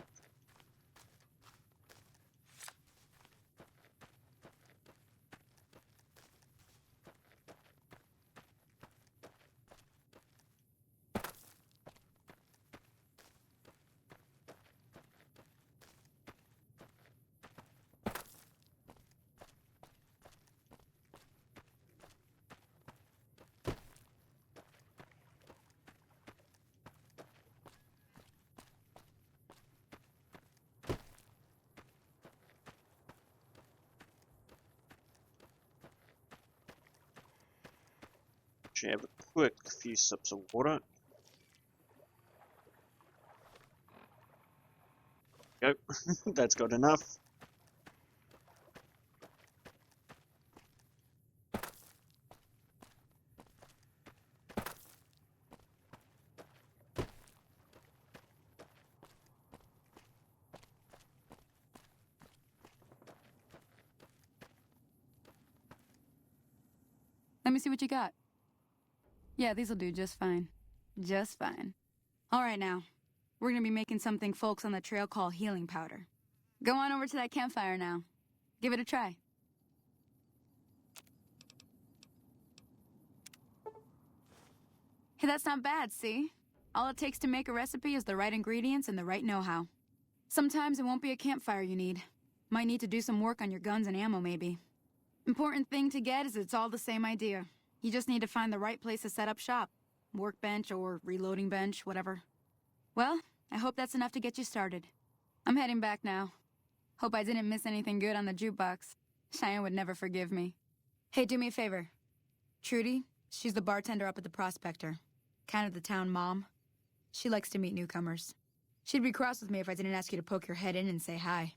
Should have a quick few sips of water. Go. That's good enough. Let me see what you got. Yeah, these'll do just fine. Just fine. All right now. We're gonna be making something folks on the trail call healing powder. Go on over to that campfire now. Give it a try. Hey, that's not bad, see? All it takes to make a recipe is the right ingredients and the right know-how. Sometimes it won't be a campfire you need. Might need to do some work on your guns and ammo, maybe. Important thing to get is it's all the same idea. You just need to find the right place to set up shop. Workbench or reloading bench, whatever. Well, I hope that's enough to get you started. I'm heading back now. Hope I didn't miss anything good on the jukebox. Cheyenne would never forgive me. Hey, do me a favor. Trudy, she's the bartender up at the Prospector. Kind of the town mom. She likes to meet newcomers. She'd be cross with me if I didn't ask you to poke your head in and say hi.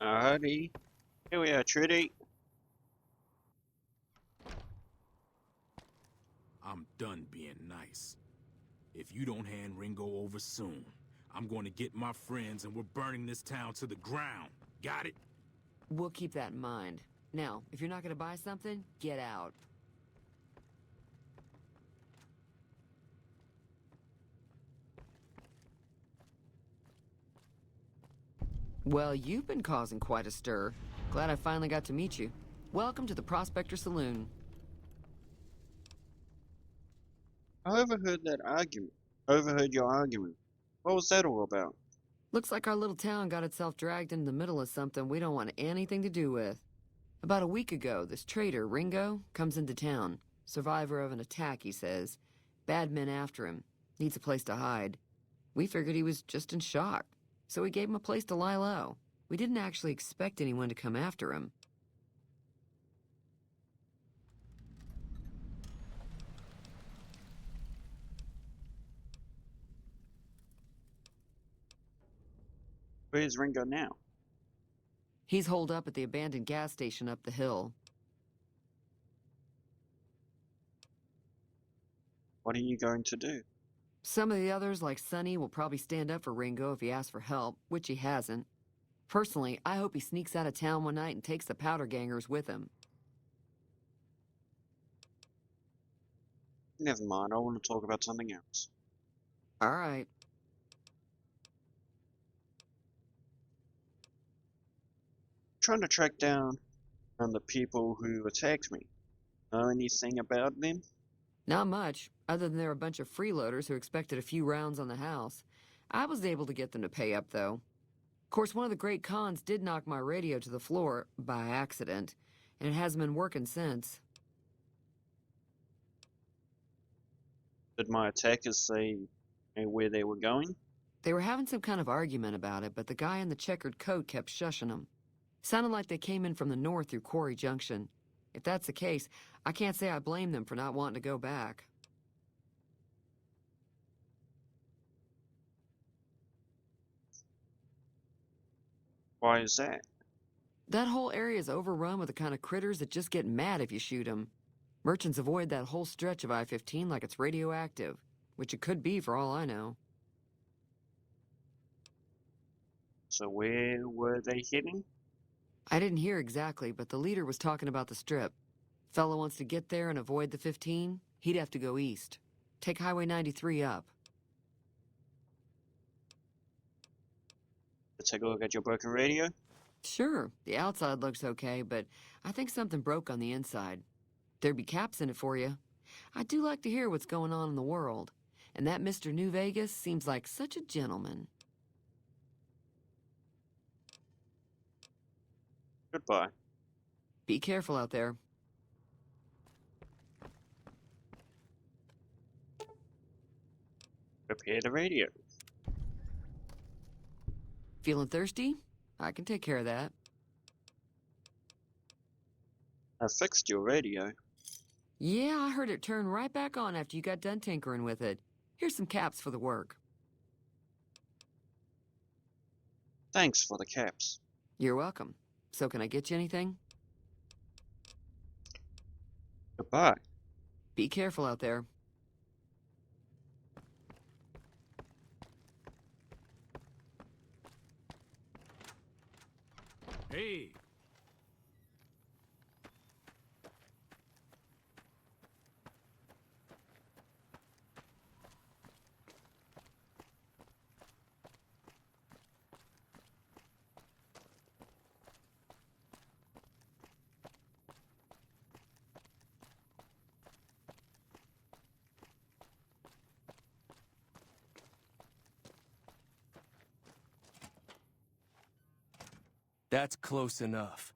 Alrighty. Here we are, Trudy. I'm done being nice. If you don't hand Ringo over soon, I'm going to get my friends and we're burning this town to the ground. Got it? We'll keep that in mind. Now, if you're not going to buy something, get out. Well, you've been causing quite a stir. Glad I finally got to meet you. Welcome to the Prospector Saloon. I overheard that argument. Overheard your argument. What was that all about? Looks like our little town got itself dragged into the middle of something we don't want anything to do with. About a week ago, this traitor, Ringo, comes into town. Survivor of an attack, he says. Bad men after him. Needs a place to hide. We figured he was just in shock, so we gave him a place to lie low. We didn't actually expect anyone to come after him. Where's Ringo now? He's holed up at the abandoned gas station up the hill. What are you going to do? Some of the others, like Sonny, will probably stand up for Ringo if he asks for help, which he hasn't. Personally, I hope he sneaks out of town one night and takes the powder gangers with him. Never mind, I want to talk about something else. All right. Trying to track down the people who attacked me. Know anything about them? Not much, other than they're a bunch of freeloaders who expected a few rounds on the house. I was able to get them to pay up, though. Of course, one of the great cons did knock my radio to the floor, by accident, and it hasn't been working since. Did my attackers say where they were going? They were having some kind of argument about it, but the guy in the checkered coat kept shushing them. Sounded like they came in from the north through Quarry Junction. If that's the case, I can't say I blame them for not wanting to go back. Why is that? That whole area is overrun with the kind of critters that just get mad if you shoot them. Merchants avoid that whole stretch of I-15 like it's radioactive, which it could be for all I know. So where were they heading? I didn't hear exactly, but the leader was talking about the strip. Fellow wants to get there and avoid the 15, he'd have to go east. Take Highway 93 up. Let's take a look at your broken radio. Sure, the outside looks okay, but I think something broke on the inside. There'd be caps in it for you. I do like to hear what's going on in the world. And that Mr. New Vegas seems like such a gentleman. Goodbye. Be careful out there. Repair the radio. Feeling thirsty? I can take care of that. I fixed your radio. Yeah, I heard it turn right back on after you got done tinkering with it. Here's some caps for the work. Thanks for the caps. You're welcome. So can I get you anything? Goodbye. Be careful out there. Hey! That's close enough.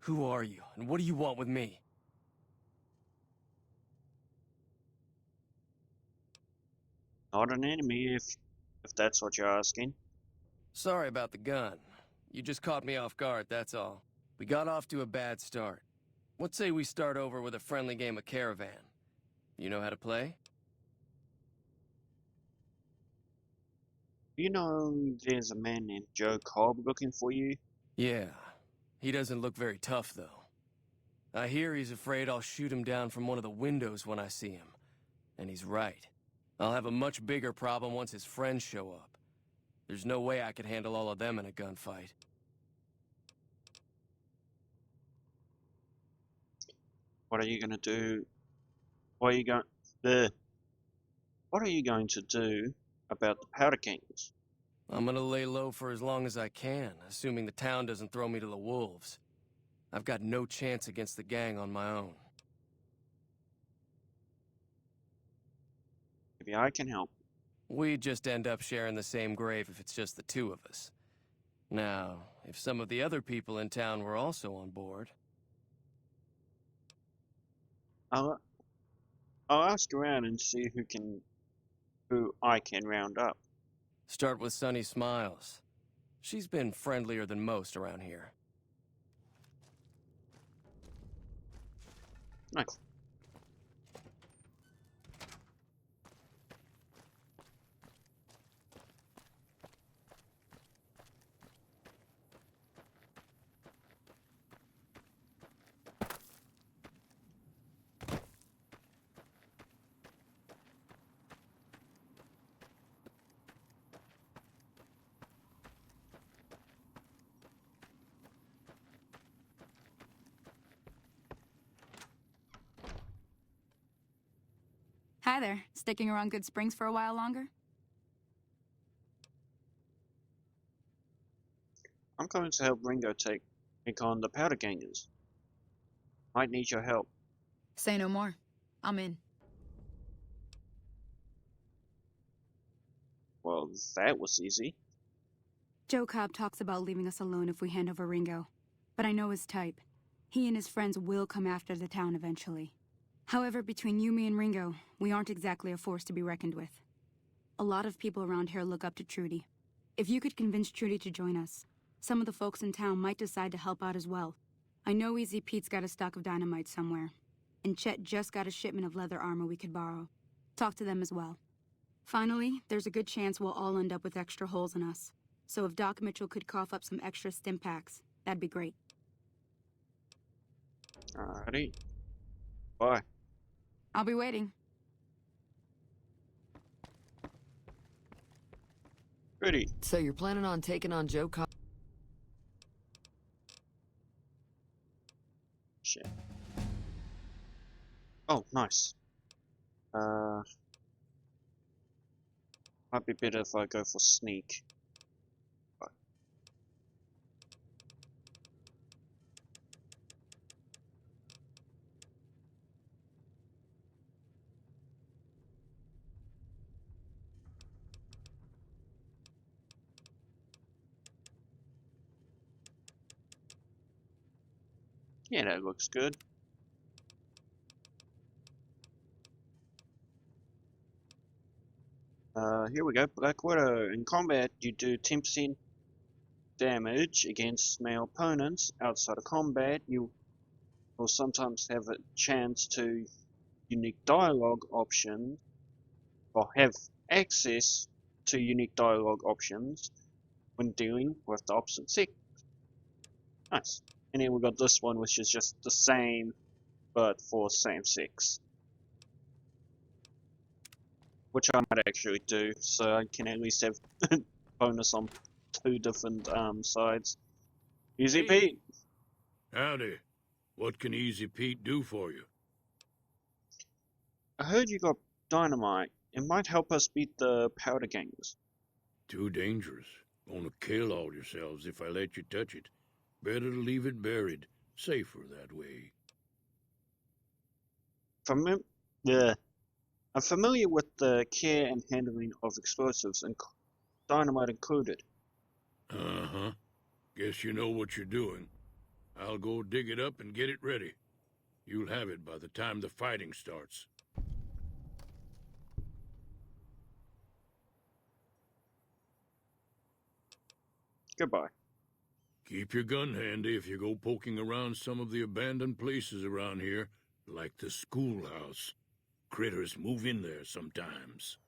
Who are you, and what do you want with me? Not an enemy, if that's what you're asking. Sorry about the gun. You just caught me off guard, that's all. We got off to a bad start. Let's say we start over with a friendly game of Caravan. You know how to play? You know there's a man named Joe Cobb looking for you? Yeah, he doesn't look very tough, though. I hear he's afraid I'll shoot him down from one of the windows when I see him. And he's right. I'll have a much bigger problem once his friends show up. There's no way I could handle all of them in a gunfight. What are you gonna do? What are you going to do about the powder gangs? I'm gonna lay low for as long as I can, assuming the town doesn't throw me to the wolves. I've got no chance against the gang on my own. Maybe I can help. We'd just end up sharing the same grave if it's just the two of us. Now, if some of the other people in town were also on board... I'll ask around and see who I can round up. Start with Sunny Smiles. She's been friendlier than most around here. Nice. Hi there. Sticking around Good Springs for a while longer? I'm going to help Ringo take on the powder gangers. Might need your help. Say no more. I'm in. Well, that was easy. Joe Cobb talks about leaving us alone if we hand over Ringo. But I know his type. He and his friends will come after the town eventually. However, between you, me, and Ringo, we aren't exactly a force to be reckoned with. A lot of people around here look up to Trudy. If you could convince Trudy to join us, some of the folks in town might decide to help out as well. I know Easy Pete's got a stock of dynamite somewhere, and Chet just got a shipment of leather armor we could borrow. Talk to them as well. Finally, there's a good chance we'll all end up with extra holes in us. So if Doc Mitchell could cough up some extra stim packs, that'd be great. Alrighty. Bye. I'll be waiting. Pretty. So you're planning on taking on Joe Cobb? Shit. Oh, nice. Might be better if I go for sneak. But yeah, that looks good. Here we go. Black Widow. In combat, you do 10% damage against male opponents. Outside of combat, you will sometimes have a chance to unique dialogue options, or have access to unique dialogue options when dealing with the opposite sex. Nice. And then we got this one, which is just the same, but for same sex. Which I might actually do, so I can at least have bonus on 2 different sides. Easy Pete! Howdy. What can Easy Pete do for you? I heard you got dynamite. It might help us beat the powder gangs. Too dangerous. Gonna kill all yourselves if I let you touch it. Better to leave it buried. Safer that way. I'm familiar with the care and handling of explosives, and dynamite included. Uh-huh. Guess you know what you're doing. I'll go dig it up and get it ready. You'll have it by the time the fighting starts. Goodbye. Keep your gun handy if you go poking around some of the abandoned places around here, like the schoolhouse. Critters move in there sometimes.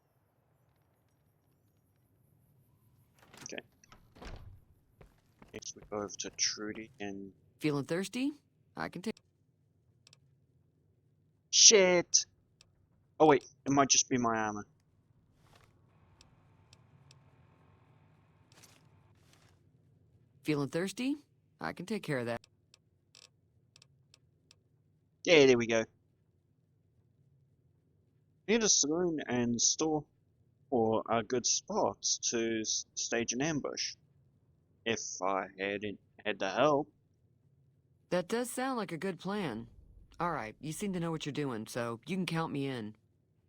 Okay. Next we go over to Trudy and... Feeling thirsty? I can take... Shit! Oh wait, it might just be my armor. Feeling thirsty? I can take care of that. Yeah, there we go. Near the saloon and store are good spots to stage an ambush. If I had the help. That does sound like a good plan. Alright, you seem to know what you're doing, so you can count me in.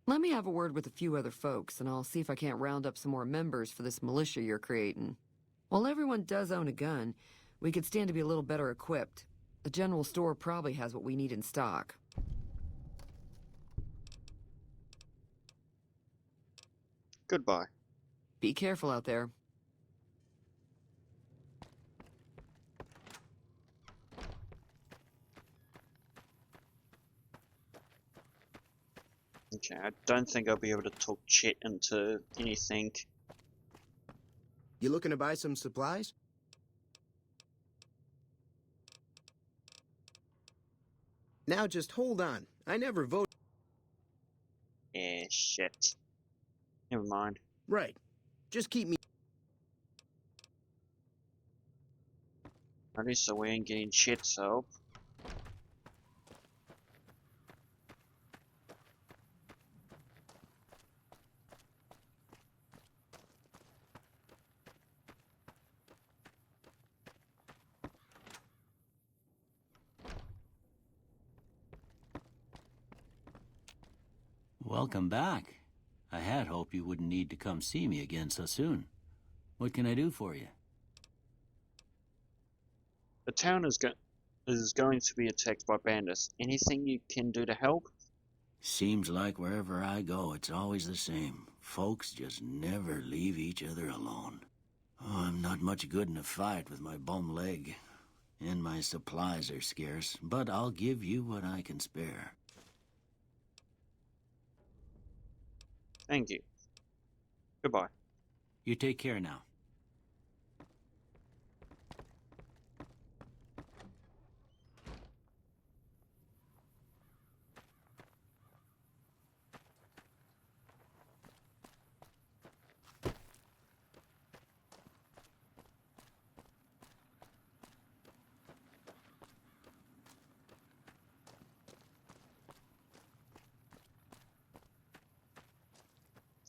Let me have a word with a few other folks, and I'll see if I can't round up some more members for this militia you're creating. While everyone does own a gun, we could stand to be a little better equipped. The general store probably has what we need in stock. Goodbye. Be careful out there. Okay, I don't think I'll be able to talk Chet into anything. You looking to buy some supplies? Now just hold on. I never voted. Yeah, shit. Never mind. Right. Just keep me. At least we ain't getting Chet's help. Welcome back. I had hoped you wouldn't need to come see me again so soon. What can I do for you? The town is going to be attacked by bandits. Anything you can do to help? Seems like wherever I go, it's always the same. Folks just never leave each other alone. Oh, I'm not much good in a fight with my bum leg. And my supplies are scarce, but I'll give you what I can spare. Thank you. Goodbye. You take care now.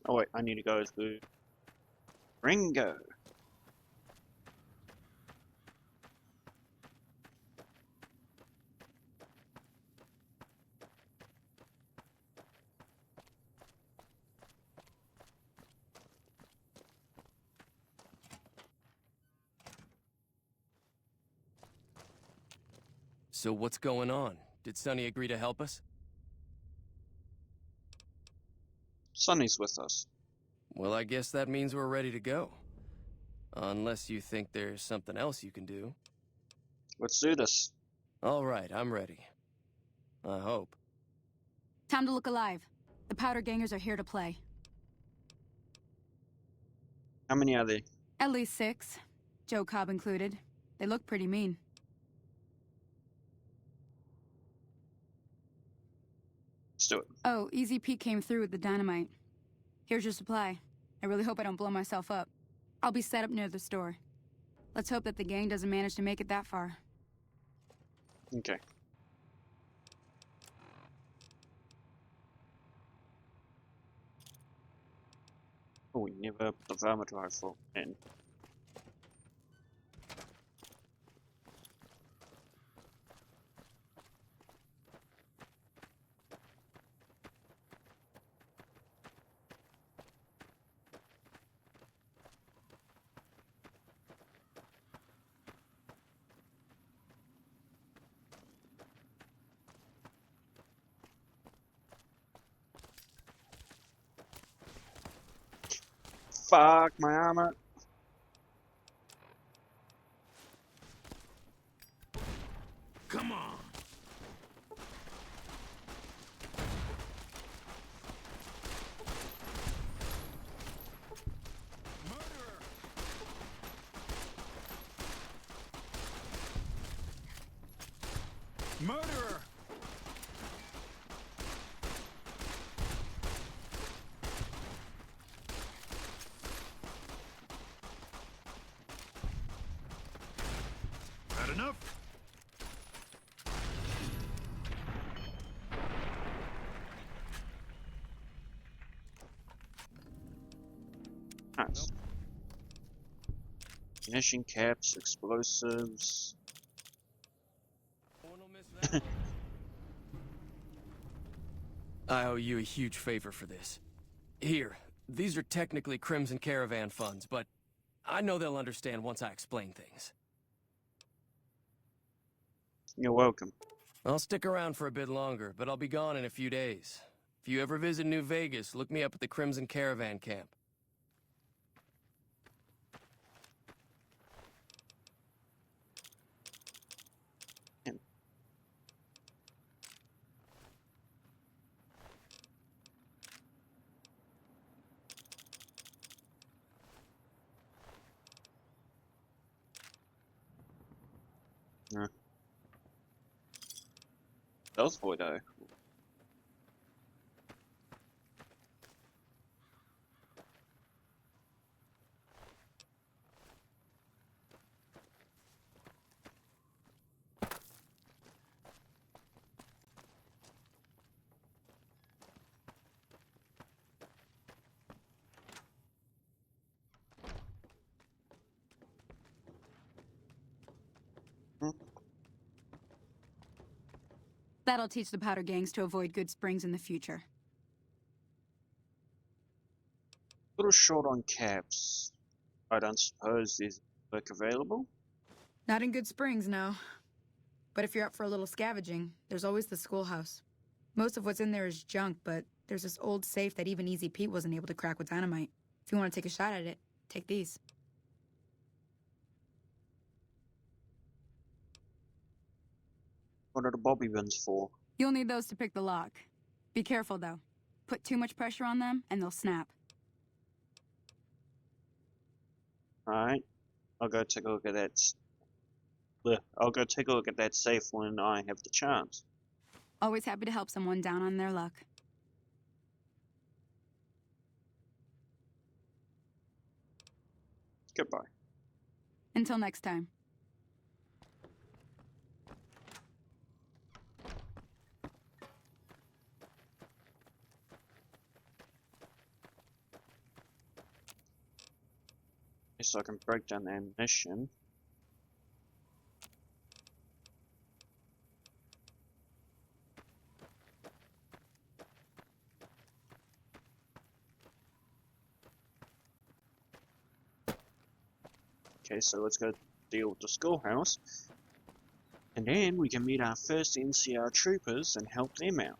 Oh wait, I need to go to Ringo. So what's going on? Did Sonny agree to help us? Sonny's with us. Well, I guess that means we're ready to go. Unless you think there's something else you can do. Let's do this. All right, I'm ready. I hope. Time to look alive. The Powder Gangers are here to play. How many are there? At least 6. Joe Cobb included. They look pretty mean. Let's do it. Oh, Easy Pete came through with the dynamite. Here's your supply. I really hope I don't blow myself up. I'll be set up near the store. Let's hope that the gang doesn't manage to make it that far. Okay. Oh, we never put the varmint rifle in. Fuck my armor. Come on. Murderer! Had enough? Nice. Ammunition caps, explosives. I owe you a huge favor for this. Here, these are technically Crimson Caravan funds, but I know they'll understand once I explain things. You're welcome. I'll stick around for a bit longer, but I'll be gone in a few days. If you ever visit New Vegas, look me up at the Crimson Caravan camp. Yeah. Stealth boy though. That'll teach the powder gangs to avoid Good Springs in the future. Little short on caps. I don't suppose there's work available? Not in Good Springs, no. But if you're up for a little scavenging, there's always the schoolhouse. Most of what's in there is junk, but there's this old safe that even Easy Pete wasn't able to crack with dynamite. If you want to take a shot at it, take these. What are the bobby pins for? You'll need those to pick the lock. Be careful, though. Put too much pressure on them, and they'll snap. Alright. I'll go take a look at that. I'll go take a look at that safe when I have the chance. Always happy to help someone down on their luck. Goodbye. Until next time. So I can break down the ammunition. Okay, so let's go deal with the schoolhouse. And then we can meet our first NCR troopers and help them out.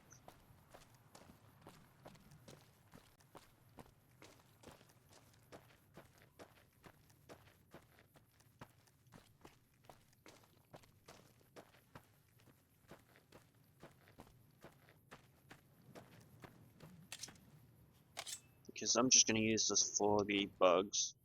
Because I'm just going to use this for the bugs.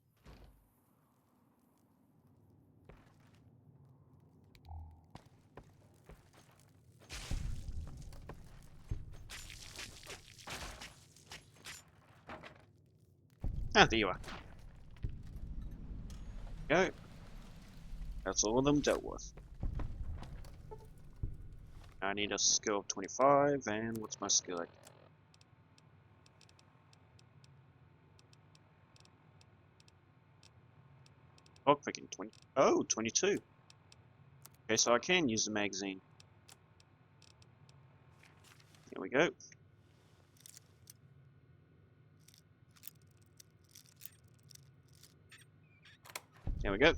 Ah, there you are. Go. That's all of them dealt with. I need a skill of 25, and what's my skill at? Lockpicking 20. Oh, 22. Okay, so I can use the magazine. Here we go. There we go.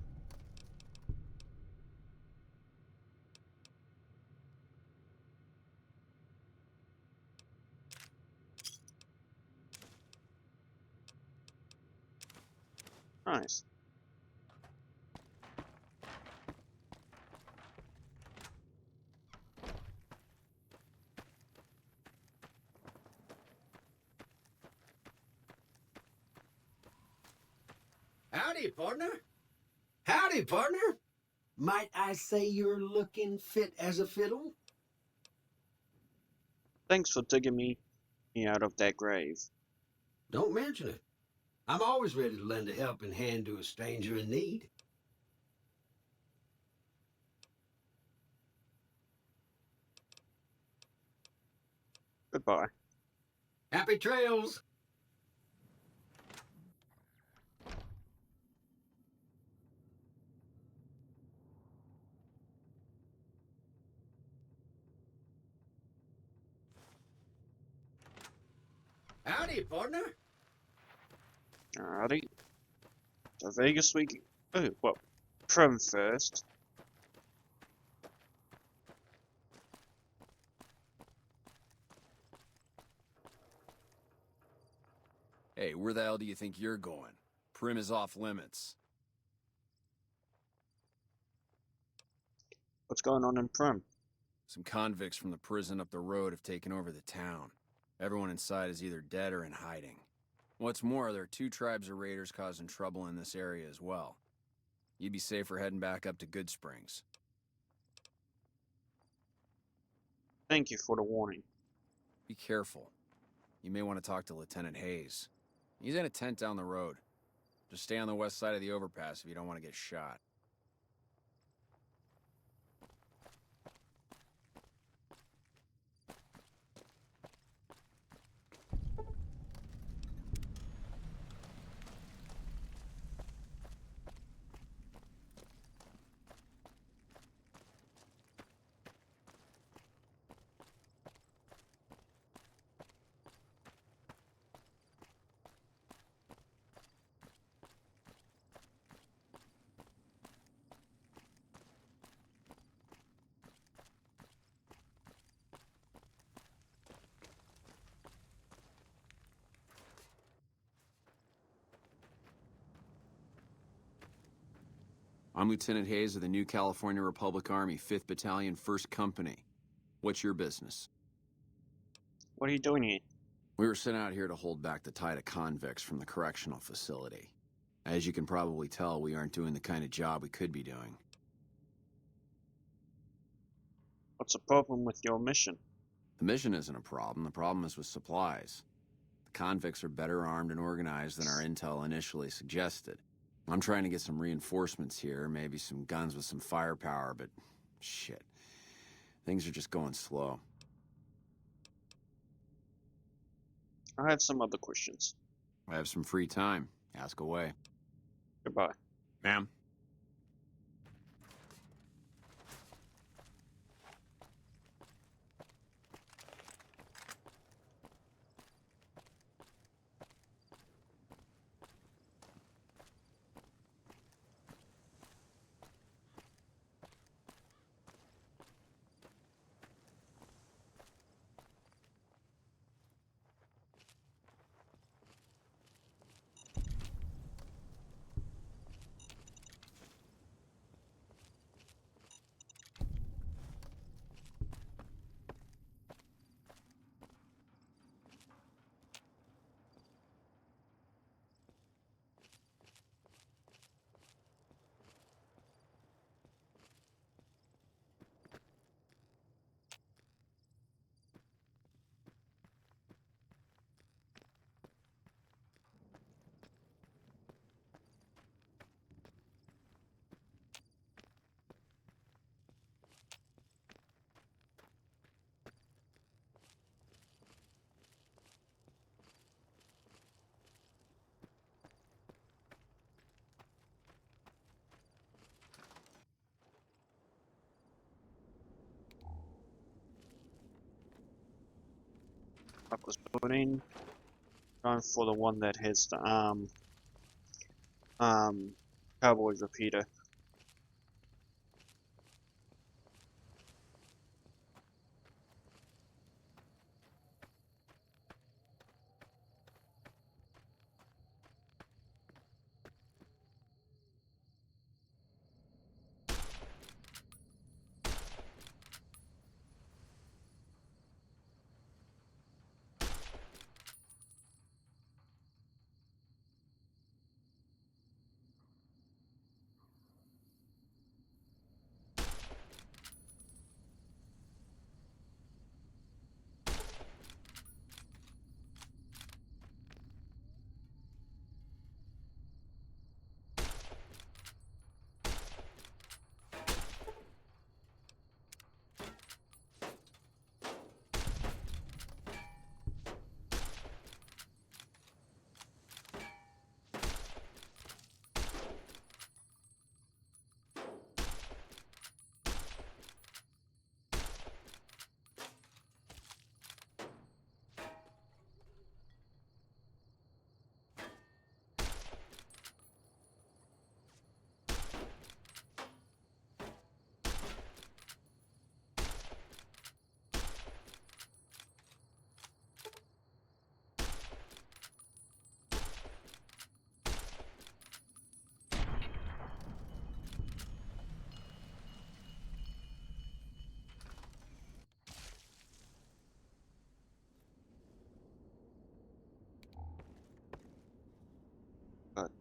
Nice. Howdy, partner. Howdy, partner. Might I say you're looking fit as a fiddle? Thanks for digging me out of that grave. Don't mention it. I'm always ready to lend a helping hand to a stranger in need. Goodbye. Happy trails! Howdy, partner. Alrighty. So Vegas we... Oh, well, Prim first. Hey, where the hell do you think you're going? Prim is off limits. What's going on in Prim? Some convicts from the prison up the road have taken over the town. Everyone inside is either dead or in hiding. What's more, there are 2 tribes of raiders causing trouble in this area as well. You'd be safer heading back up to Goodsprings. Thank you for the warning. Be careful. You may want to talk to Lieutenant Hayes. He's in a tent down the road. Just stay on the west side of the overpass if you don't want to get shot. I'm Lieutenant Hayes of the New California Republic Army, 5th Battalion, 1st Company. What's your business? What are you doing here? We were sent out here to hold back the tide of convicts from the correctional facility. As you can probably tell, we aren't doing the kind of job we could be doing. What's the problem with your mission? The mission isn't a problem. The problem is with supplies. The convicts are better armed and organized than our intel initially suggested. I'm trying to get some reinforcements here, maybe some guns with some firepower, but shit. Things are just going slow. I have some other questions. I have some free time. Ask away. Goodbye. Ma'am? Was putting going for the one that has the cowboy repeater.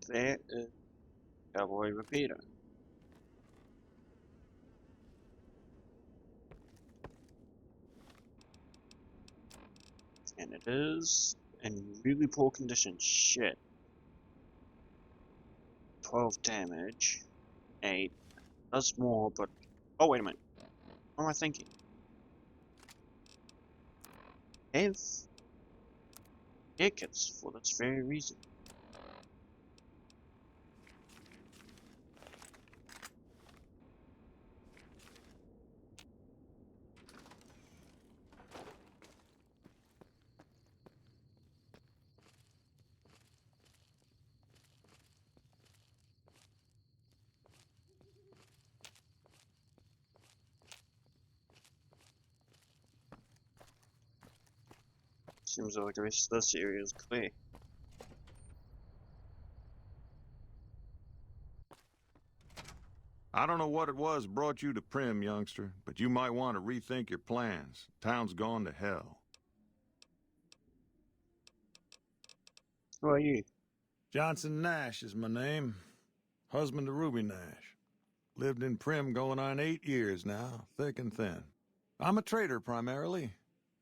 there is Cowboy Repeater. And it is in really poor condition. Shit. 12 damage. 8. Does more, but... Oh, wait a minute. What am I thinking? Have haircuts for this very reason. Seems like the rest of this area is clear. I don't know what it was brought you to Prim, youngster, but you might want to rethink your plans. Town's gone to hell. Who are you? Johnson Nash is my name. Husband to Ruby Nash. Lived in Prim going on 8 years now, thick and thin. I'm a trader primarily,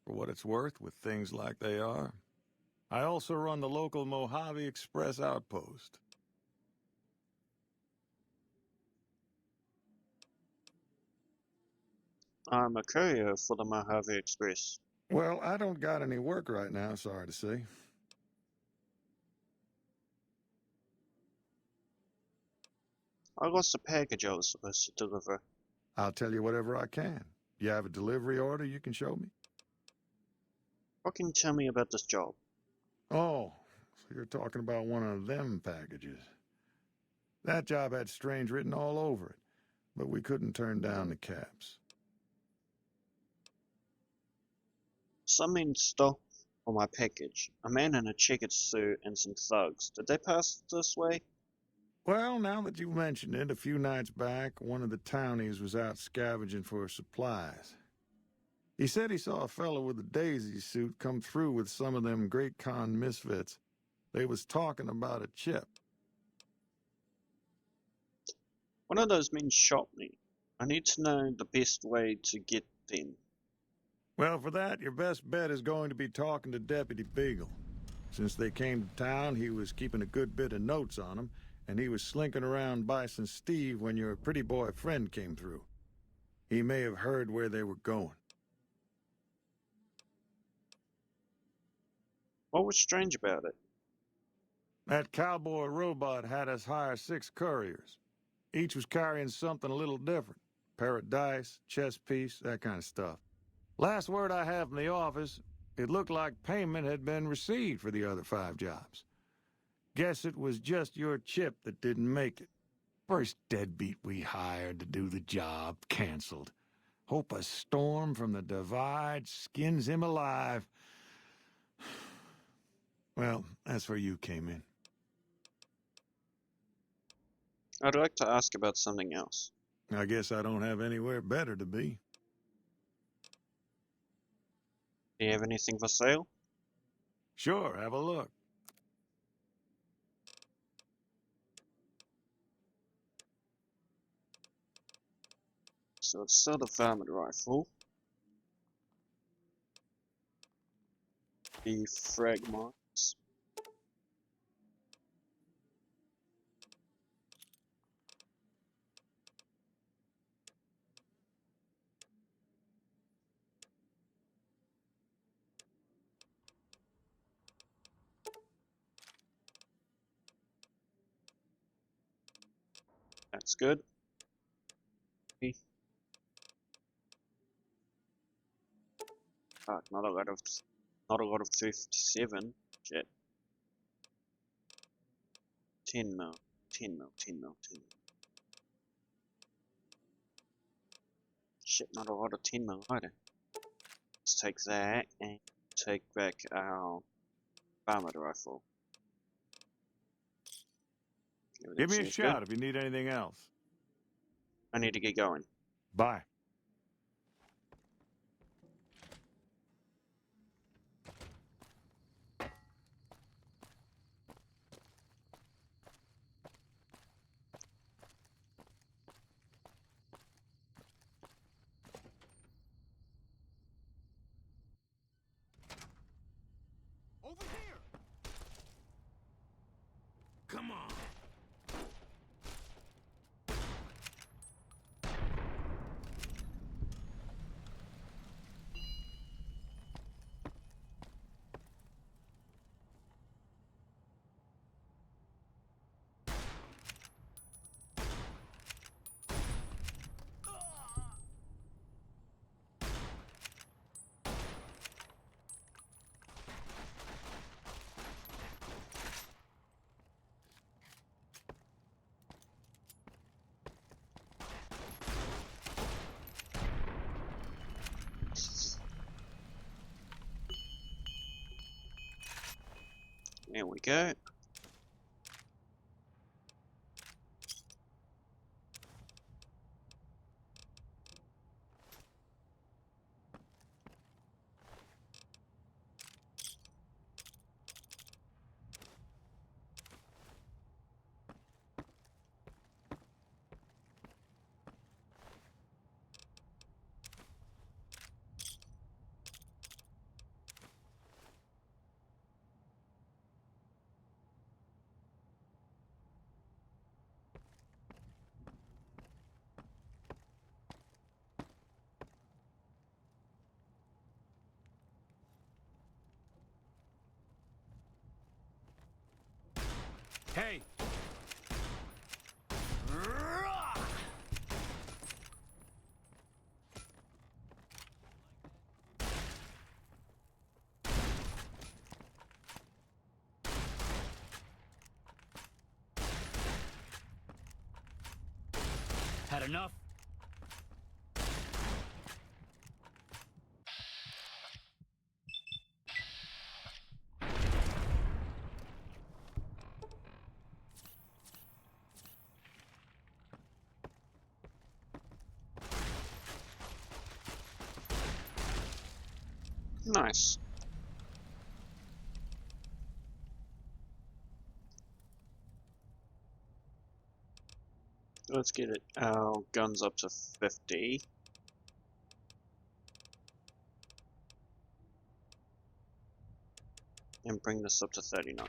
for what it's worth with things like they are. I also run the local Mojave Express outpost. I'm a courier for the Mojave Express. Well, I don't got any work right now, sorry to say. I lost a package I was supposed to deliver. I'll tell you whatever I can. You have a delivery order you can show me? What can you tell me about this job? Oh, so you're talking about one of them packages. That job had Strange written all over it, but we couldn't turn down the caps. Some men stopped for my package. A man in a checkered suit and some thugs. Did they pass this way? Well, now that you mention it, a few nights back, one of the townies was out scavenging for supplies. He said he saw a fellow with a daisy suit come through with some of them Great Khan misfits. They was talking about a chip. One of those men shot me. I need to know the best way to get them. Well, for that, your best bet is going to be talking to Deputy Beagle. Since they came to town, he was keeping a good bit of notes on them, and he was slinking around Bison Steve when your pretty boy friend came through. He may have heard where they were going. What was strange about it? That cowboy robot had us hire 6 couriers. Each was carrying something a little different. Pair of dice, chess piece, that kind of stuff. Last word I have from the office, it looked like payment had been received for the other 5 jobs. Guess it was just your chip that didn't make it. First deadbeat we hired to do the job canceled. Hope a storm from the divide skins him alive. Well, that's where you came in. I'd like to ask about something else. I guess I don't have anywhere better to be. Do you have anything for sale? Sure, have a look. So it's still the varmint rifle. The frag marks. That's good. Not a lot of 357. Shit. 10 mil, 10 mil, 10 mil, 10 mil. Shit, not a lot of 10 mil either. Let's take that and take back our varmint rifle. Give me a shout if you need anything else. I need to get going. Bye. There we go. Hey! Had enough? Nice. Let's get our guns up to 50. And bring this up to 39.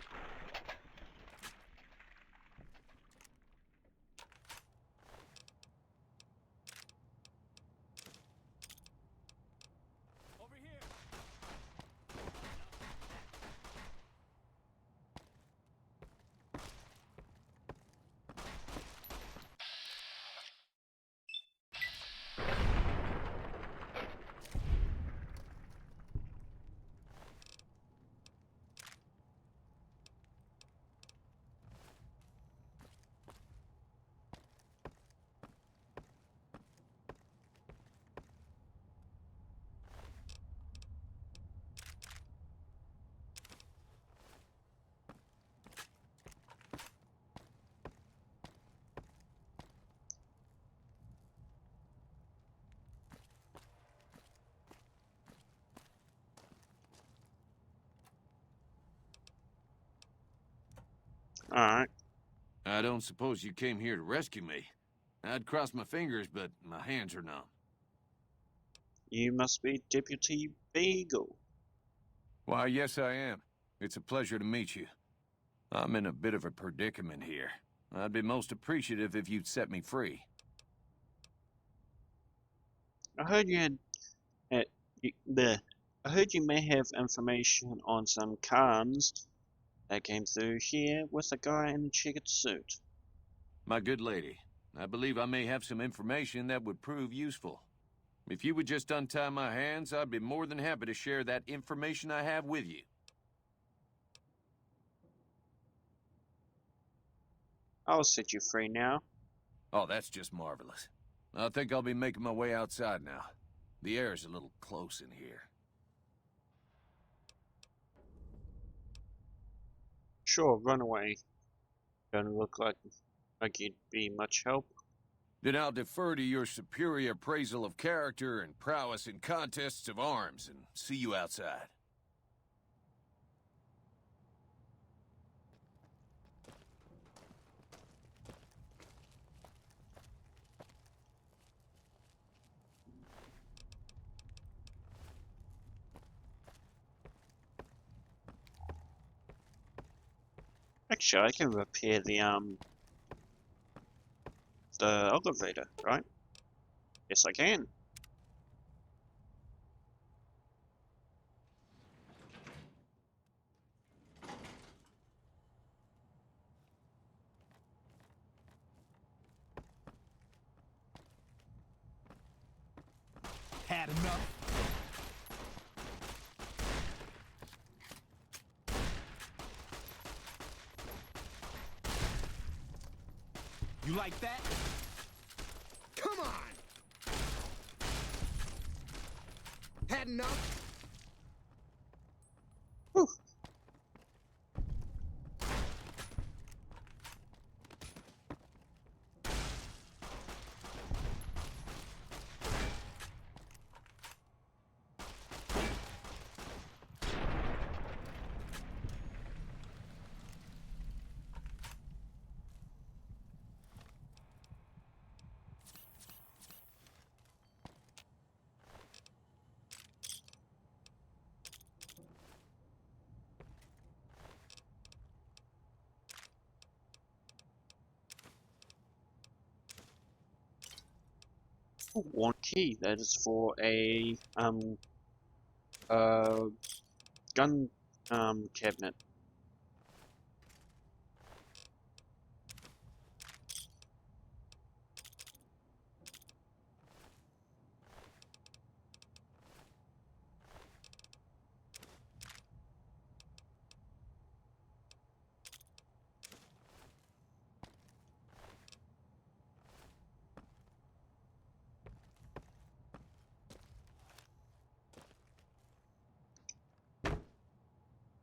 Alright. I don't suppose you came here to rescue me. I'd cross my fingers, but my hands are numb. You must be Deputy Beagle. Why, yes I am. It's a pleasure to meet you. I'm in a bit of a predicament here. I'd be most appreciative if you'd set me free. I heard you had... I heard you may have information on some cons that came through here with a guy in a checkered suit. My good lady, I believe I may have some information that would prove useful. If you would just untie my hands, I'd be more than happy to share that information I have with you. I'll set you free now. Oh, that's just marvelous. I think I'll be making my way outside now. The air's a little close in here. Sure, run away. Don't look like you'd be much help. Then I'll defer to your superior appraisal of character and prowess in contests of arms and see you outside. Actually, I can repair the elevator, right? Yes, I can. Had enough? You like that? Come on! Had enough? Whew. Oh, one key. That is for a gun cabinet.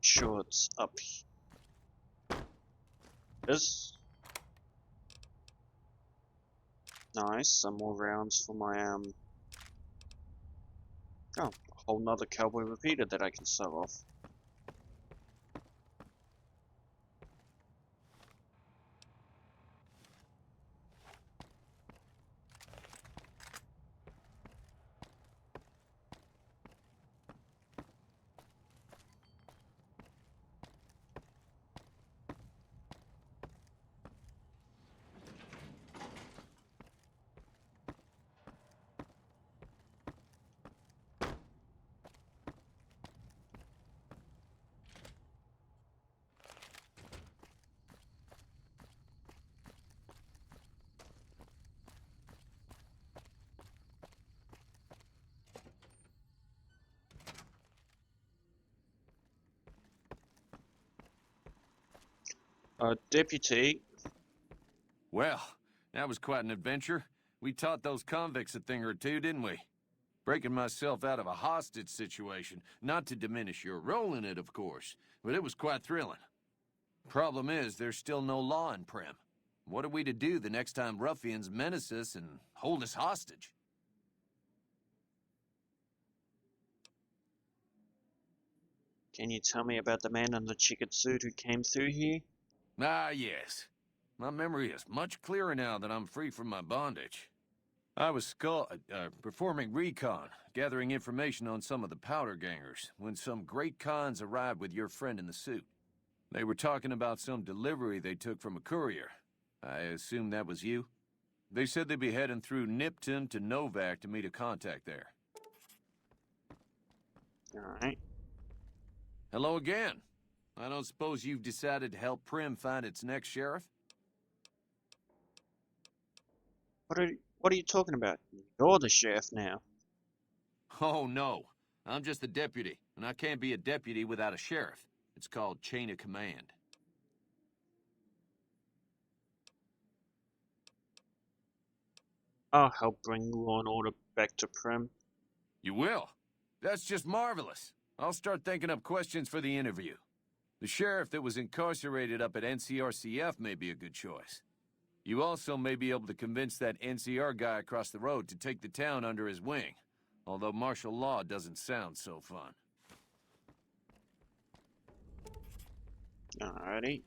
Sure, it's up here. This. Nice, some more rounds for my oh, a whole nother cowboy repeater that I can sell off. Deputy. Well, that was quite an adventure. We taught those convicts a thing or two, didn't we? Breaking myself out of a hostage situation, not to diminish your role in it, of course, but it was quite thrilling. Problem is, there's still no law in Primm. What are we to do the next time ruffians menace us and hold us hostage? Can you tell me about the man in the checkered suit who came through here? Ah, yes. My memory is much clearer now that I'm free from my bondage. I was performing recon, gathering information on some of the powder gangers, when some great cons arrived with your friend in the suit. They were talking about some delivery they took from a courier. I assume that was you? They said they'd be heading through Nipton to Novak to meet a contact there. Alright. Hello again. I don't suppose you've decided to help Primm find its next sheriff? What are you talking about? You're the sheriff now. Oh, no. I'm just a deputy, and I can't be a deputy without a sheriff. It's called chain of command. I'll help bring law and order back to Primm. You will? That's just marvelous. I'll start thinking up questions for the interview. The sheriff that was incarcerated up at NCRCF may be a good choice. You also may be able to convince that NCR guy across the road to take the town under his wing, although martial law doesn't sound so fun. Alrighty.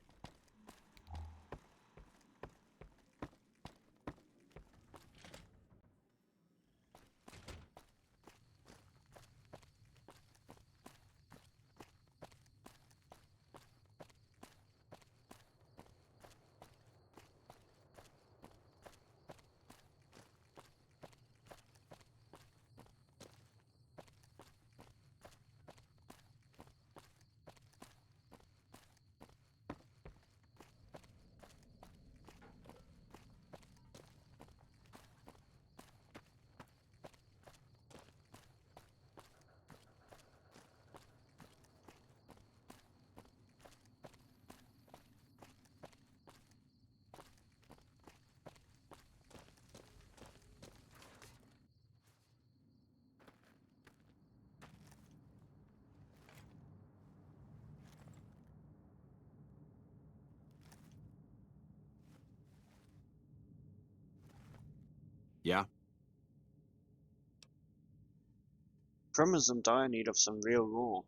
Yeah? Primm is in dire need of some real law.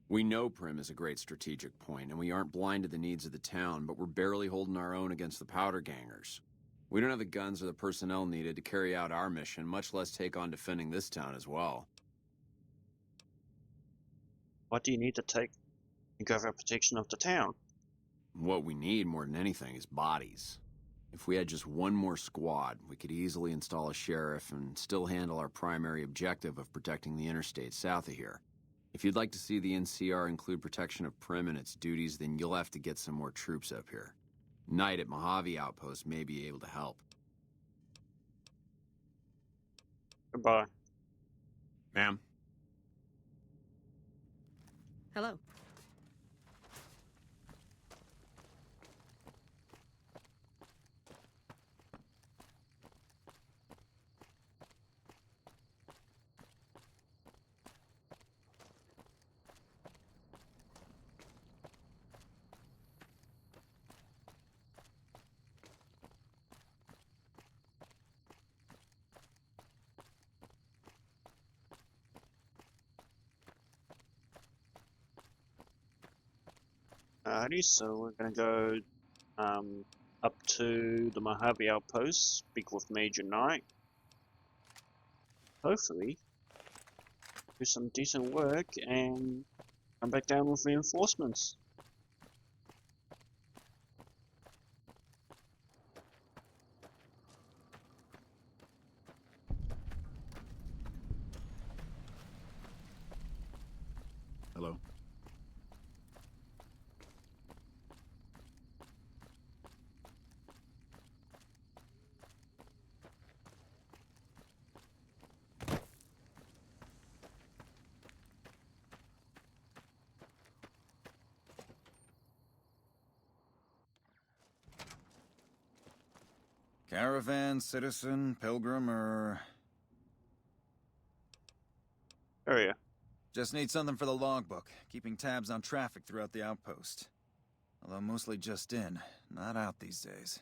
We know Primm is a great strategic point, and we aren't blind to the needs of the town, but we're barely holding our own against the powder gangers. We don't have the guns or the personnel needed to carry out our mission, much less take on defending this town as well. What do you need to take and cover protection of the town? What we need more than anything is bodies. If we had just one more squad, we could easily install a sheriff and still handle our primary objective of protecting the interstate south of here. If you'd like to see the NCR include protection of Primm and its duties, then you'll have to get some more troops up here. Knight at Mojave Outpost may be able to help. Goodbye. Ma'am? Hello. Alrighty, so we're gonna go up to the Mojave Outpost, speak with Major Knight. Hopefully, do some decent work and come back down with reinforcements. Hello? Caravan, citizen, pilgrim, or... Area. Just need something for the logbook, keeping tabs on traffic throughout the outpost. Although mostly just in, not out these days.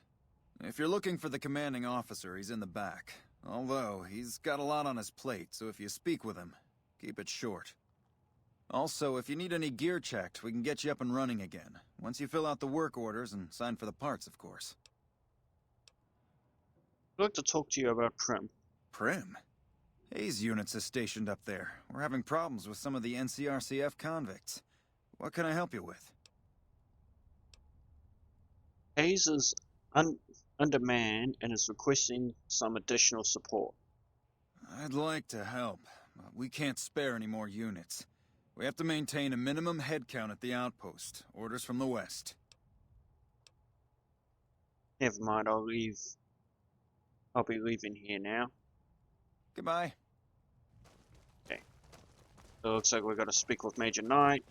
If you're looking for the commanding officer, he's in the back. Although, he's got a lot on his plate, so if you speak with him, keep it short. Also, if you need any gear checked, we can get you up and running again. Once you fill out the work orders and sign for the parts, of course. I'd like to talk to you about Primm. Primm? Hayes units is stationed up there. We're having problems with some of the NCRCF convicts. What can I help you with? Hayes is undermanned and is requesting some additional support. I'd like to help, but we can't spare any more units. We have to maintain a minimum headcount at the outpost. Orders from the west. Never mind, I'll leave. I'll be leaving here now. Goodbye. Okay. So it looks like we're gonna speak with Major Knight.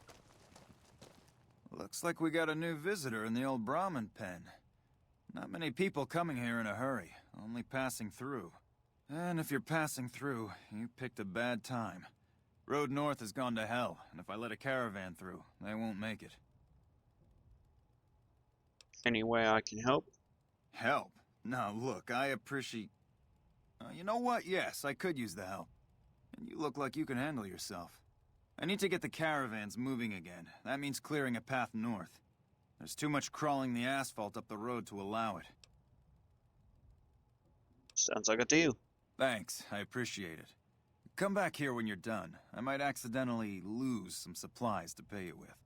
Looks like we got a new visitor in the old Brahmin pen. Not many people coming here in a hurry, only passing through. And if you're passing through, you picked a bad time. Road north has gone to hell, and if I let a caravan through, they won't make it. Any way I can help? Help? Now look, I appreciate... you know what? Yes, I could use the help. And you look like you can handle yourself. I need to get the caravans moving again. That means clearing a path north. There's too much crawling the asphalt up the road to allow it. Sounds like a deal. Thanks, I appreciate it. Come back here when you're done. I might accidentally lose some supplies to pay you with.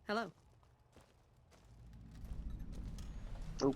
Hello. Oh.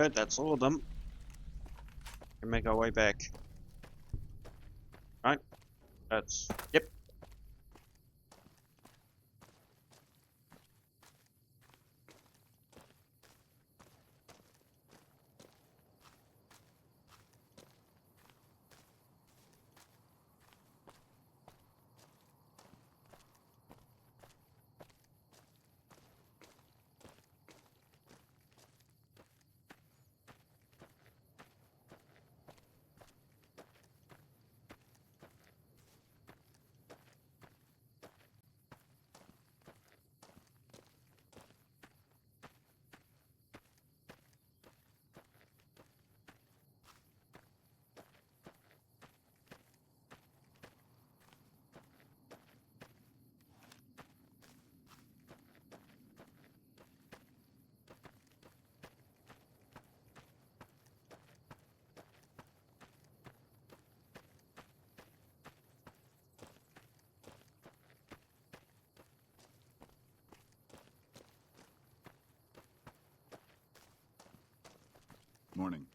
Good, that's all of them. We make our way back. Right? That's... Yep. Morning.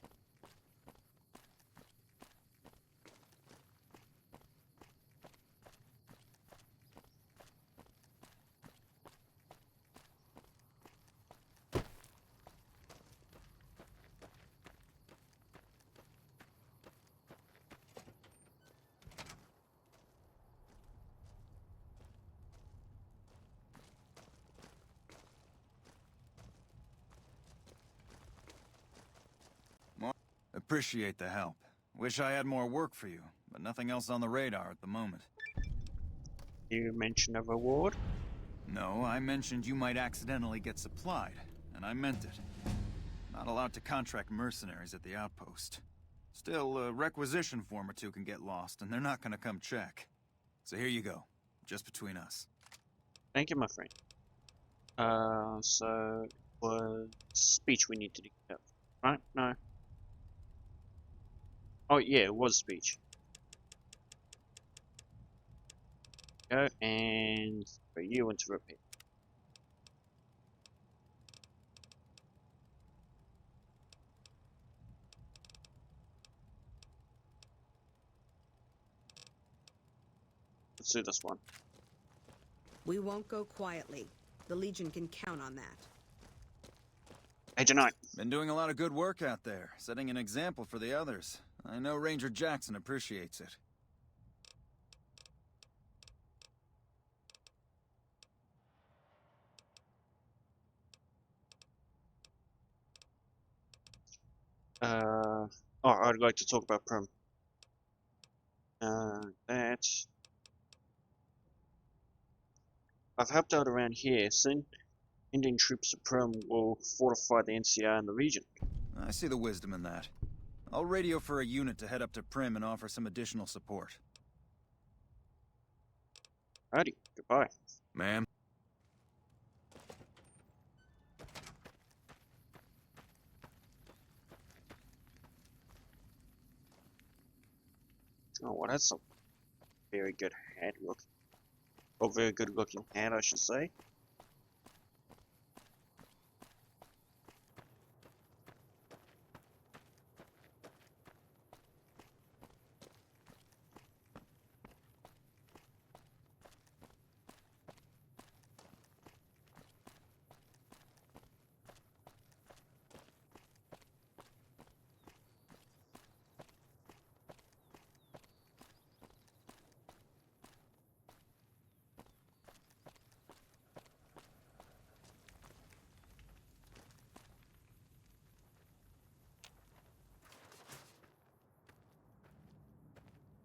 Appreciate the help. Wish I had more work for you, but nothing else on the radar at the moment. You mentioned a reward? No, I mentioned you might accidentally get supplied, and I meant it. Not allowed to contract mercenaries at the outpost. Still, a requisition form or two can get lost, and they're not gonna come check. So here you go, just between us. Thank you, my friend. So it was speech we need to do, right? No. Oh yeah, it was speech. Go and for you into repeat. Let's do this one. We won't go quietly. The Legion can count on that. Agent Knight. Been doing a lot of good work out there, setting an example for the others. I know Ranger Jackson appreciates it. Oh, I'd like to talk about Prim. That... I've helped out around here. Soon, Indian troops of Prim will fortify the NCR in the region. I see the wisdom in that. I'll radio for a unit to head up to Prim and offer some additional support. Alrighty, goodbye. Ma'am? Oh, well, that's a very good hat look. Or very good looking hat, I should say.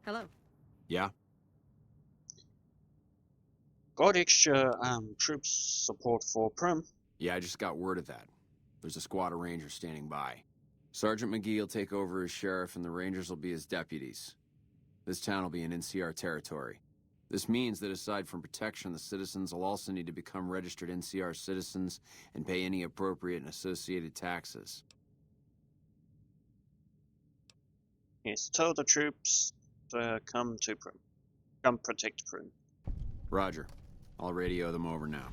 Hello. Yeah? Got extra troops support for Prim. Yeah, I just got word of that. There's a squad of rangers standing by. Sergeant McGee will take over as sheriff and the rangers will be his deputies. This town will be in NCR territory. This means that aside from protection, the citizens will also need to become registered NCR citizens and pay any appropriate and associated taxes. Yes, tell the troops to come to Prim. Come protect Prim. Roger. I'll radio them over now.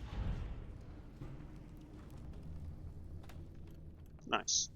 Nice.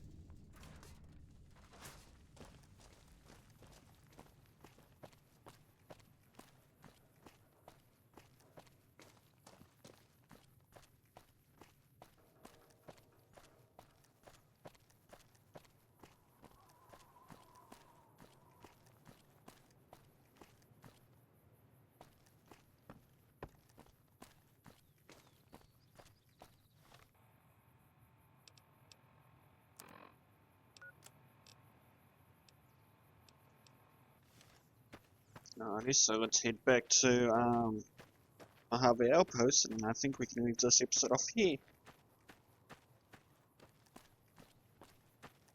Alrighty, so let's head back to Mojave Outpost, and I think we can leave this episode off here.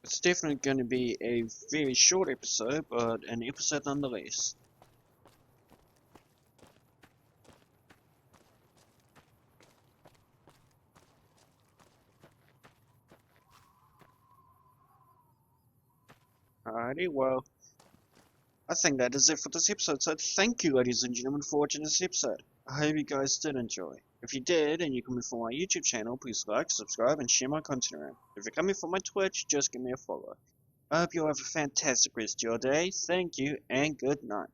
It's definitely going to be a very short episode, but an episode nonetheless. Alrighty, well, I think that is it for this episode, so thank you ladies and gentlemen for watching this episode. I hope you guys did enjoy. If you did, and you come from my YouTube channel, please like, subscribe, and share my content around. If you're coming from my Twitch, just give me a follow. I hope you all have a fantastic rest of your day, thank you, and good night.